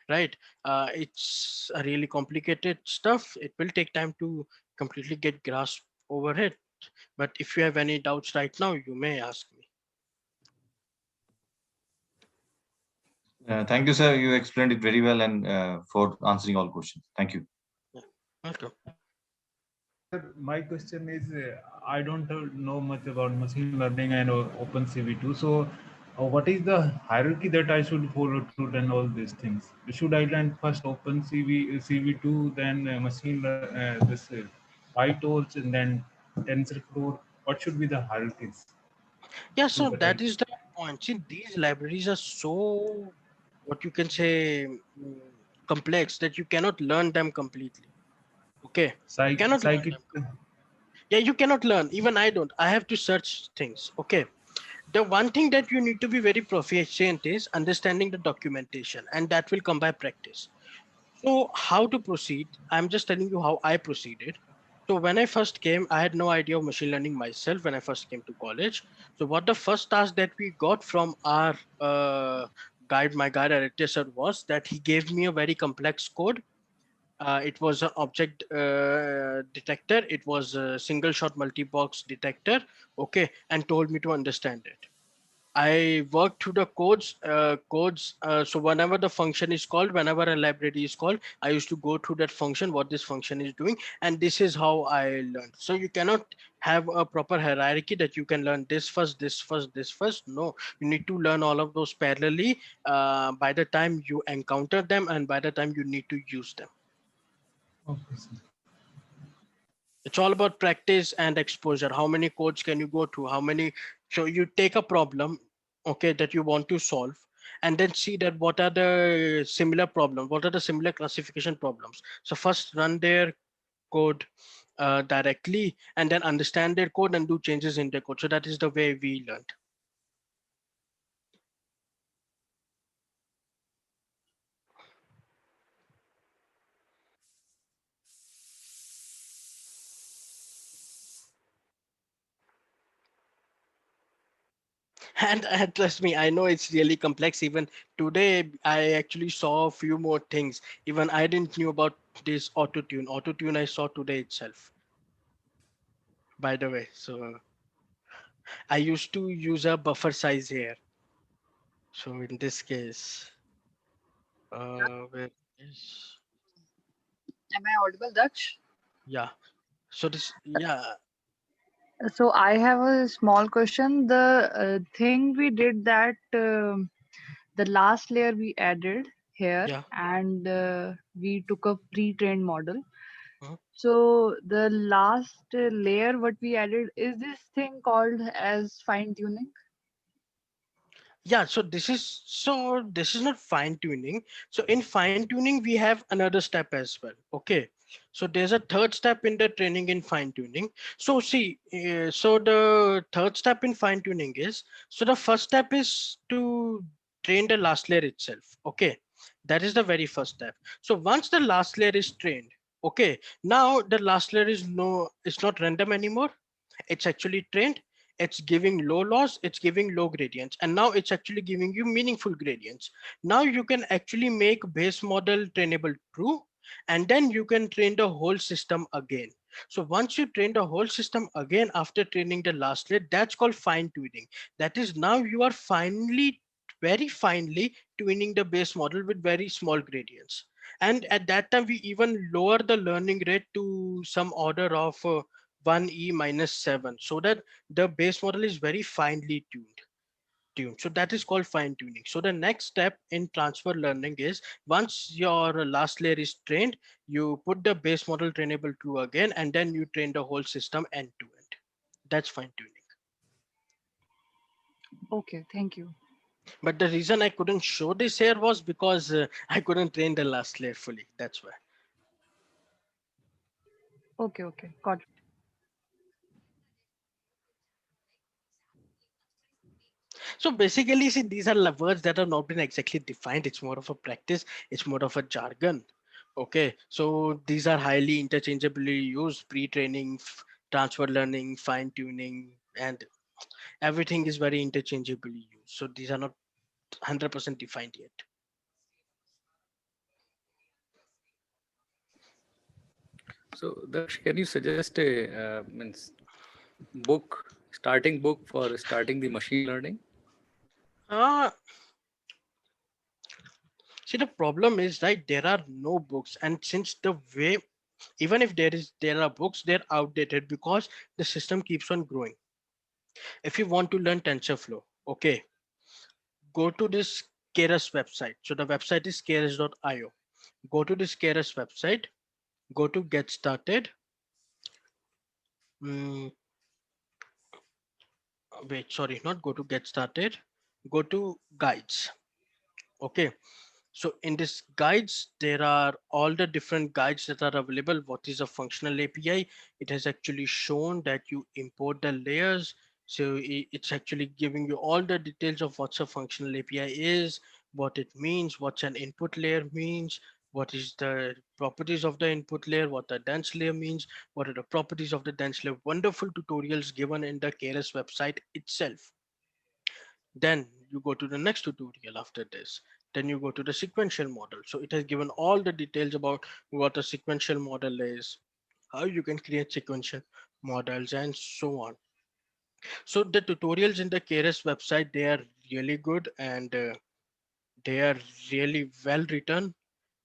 right? It's a really complicated stuff. It will take time to completely get grasp over it. But if you have any doubts right now, you may ask me.
Thank you, sir. You explained it very well, and for answering all questions. Thank you.
Welcome.
My question is, I don't know much about machine learning and OpenCV2. So, what is the hierarchy that I should follow to learn all these things? Should I learn first OpenCV2, then this PyTorch, and then TensorFlow? what should be the hierarchies?
Yeah,
So
so
that
that is the point. See, these libraries are so, what you can say, complex that you cannot learn them completely. Okay, you cannot learn
psychic.
them. Yeah, you cannot learn. Even I don't. I have to search things. Okay. The one thing that you need to be very proficient is understanding the documentation, and that will come by practice. So how to proceed? I'm just telling you how I proceeded. So when I first came, I had no idea of machine learning myself when I first came to college. So what the first task that we got from our my guide director sir, was that he gave me a very complex code. It was an object detector. It was a single shot multi-box detector. Okay, and told me to understand it. I worked through the codes. So whenever the function is called, whenever a library is called, I used to go through that function, what this function is doing, and this is how I learned. So you cannot have a proper hierarchy that you can learn this first, this first, this first. No, you need to learn all of those parallelly by the time you encounter them and by the time you need to use them.
Okay, sir.
It's all about practice and exposure. How many codes can you go through? How many? So you take a problem, okay, that you want to solve, and then see that what are the similar problems, what are the similar classification problems. So first run their code directly, and then understand their code and do changes in their code. So that is the way we learned. And trust me, I know it's really complex. Even today, I actually saw a few more things. Even I didn't knew about this auto tune. Auto tune I saw today itself, by the way. So I used to use a buffer size here. So in this case, where is,
Am I audible, Daksh?
yeah. So this, yeah,
So I have a small question. The thing we did that the last layer we added here,
yeah.
and we took a pre-trained model.
Mhm.
So the last layer what we added is this thing called as fine tuning.
Yeah, so this is not fine tuning. So in fine tuning, we have another step as well. Okay. So there's a third step in the training in fine tuning. So see, so the third step in fine tuning is, so the first step is to train the last layer itself. Okay. That is the very first step. So once the last layer is trained, okay, now the last layer is it's not random anymore. It's actually trained. It's giving low loss, it's giving low gradients, and now it's actually giving you meaningful gradients. Now you can actually make base model trainable true, and then you can train the whole system again. So once you train the whole system again after training the last layer, that's called fine tuning. That is, now you are very finely tuning the base model with very small gradients. And at that time, we even lower the learning rate to some order of 1e minus 7, so that the base model is very finely tuned. So that is called fine tuning. So the next step in transfer learning is, once your last layer is trained, you put the base model trainable true again, and then you train the whole system end to end. That's fine tuning.
Okay, thank you.
But the reason I couldn't show this here was because I couldn't train the last layer fully. That's why.
Okay, got it.
So basically, see, these are words that have not been exactly defined. It's more of a practice. It's more of a jargon. Okay, so these are highly interchangeably used: pre-training, transfer learning, fine-tuning, and everything is very interchangeably used. So these are not 100% defined yet.
So Daksh, can you suggest a starting book for starting the machine learning?
Uh, See, the problem is, right, there are no books, and since the way, even if there are books, they're outdated because the system keeps on growing. If you want to learn TensorFlow, okay, go to this Keras website. So the website is keras.io. Go to this Keras website, go to get started. wait, sorry, not go to get started. Go to guides. Okay. So in this guides, there are all the different guides that are available. What is a functional API? It has actually shown that you import the layers. So it's actually giving you all the details of what's a functional API is, what it means, what's an input layer means, what is the properties of the input layer, what the dense layer means, what are the properties of the dense layer. Wonderful tutorials given in the Keras website itself. Then you go to the next tutorial after this. Then you go to the sequential model. So it has given all the details about what a sequential model is, how you can create sequential models, and so on. So the tutorials in the Keras website, they are really good, and they are really well written.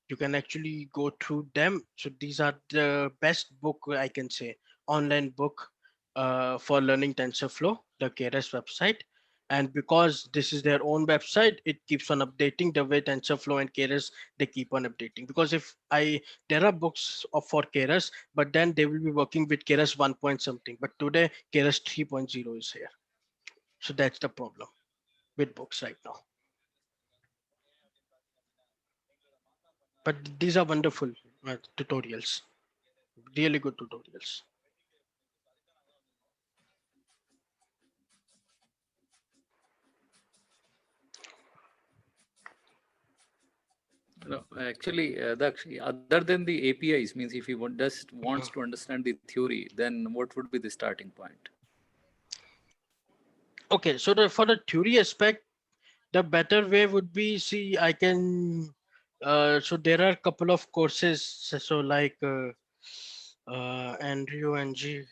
You can actually go through them. So these are the best book, I can say, online book for learning TensorFlow, the Keras website. And because this is their own website, it keeps on updating the way TensorFlow and Keras, they keep on updating. Because there are books for Keras, but then they will be working with Keras 1 point something. But today Keras 3.0 is here. So that's the problem with books right now. But these are wonderful tutorials, really good tutorials.
No, actually, other than the APIs, means if he just wants to understand the theory, then what would be the starting point?
Okay, so for the theory aspect, the better way would be, see, I can, so there are a couple of courses, so like Andrew NG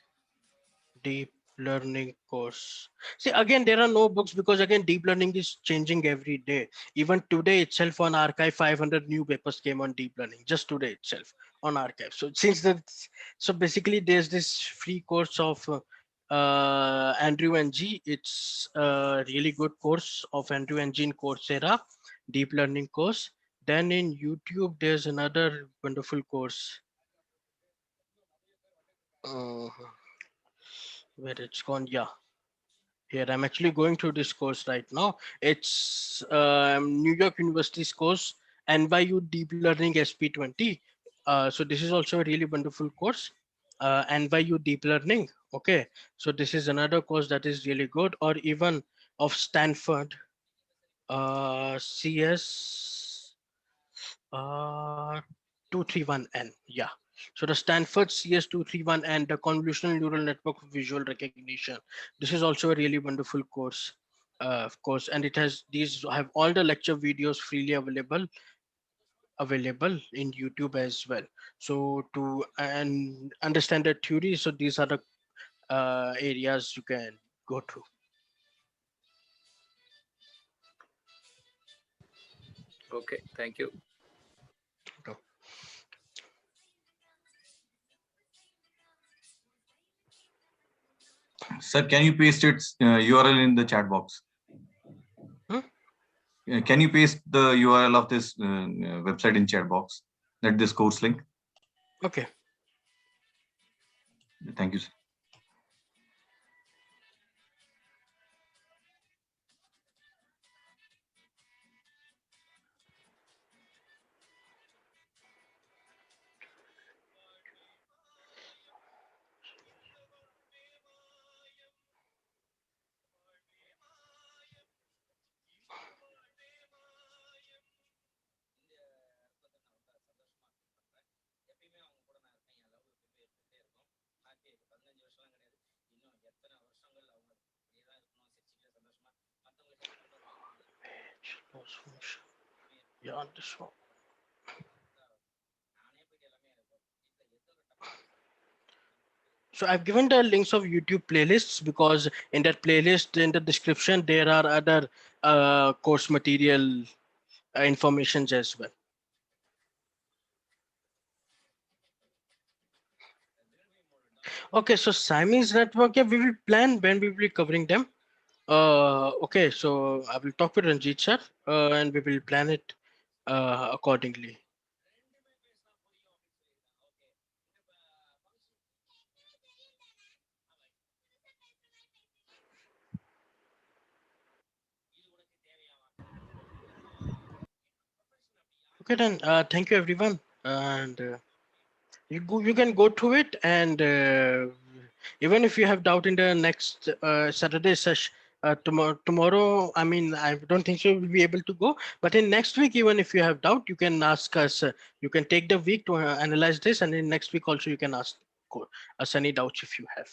deep learning course. See, again, there are no books because again, deep learning is changing every day. Even today itself on arXiv, 500 new papers came on deep learning, just today itself on arXiv. So since that, so basically there's this free course of Andrew NG. It's a really good course of Andrew NG in Coursera, deep learning course. Then in YouTube, there's another wonderful course. Where it's gone, yeah. Here, I'm actually going through this course right now. It's New York University's course, NYU Deep Learning SP20. So this is also a really wonderful course, NYU Deep Learning. Okay, so this is another course that is really good, or even of Stanford CS 231N. Yeah. So the Stanford CS231 and the Convolutional Neural Network for Visual Recognition. This is also a really wonderful course, of course, and it has these have all the lecture videos freely available in YouTube as well. So to understand the theory, so these are the areas you can go through.
Okay, thank you.
Okay.
Sir, can you paste its URL in the chat box? Can you paste the URL of this website in chat box? That this course link.
Okay.
Thank you, sir.
Yeah, this one. So I've given the links of YouTube playlists because in that playlist, in the description, there are other course material informations as well. Okay, so Siamese network, yeah, we will plan when we will be covering them. Okay, so I will talk with Ranjit sir and we will plan it accordingly. Okay, then thank you everyone, and you can go through it, and even if you have doubt in the next Saturday session. Tomorrow, I mean, I don't think so we'll be able to go, but in next week, even if you have doubt, you can ask us. You can take the week to analyze this, and in next week also you can ask us any doubts if you have.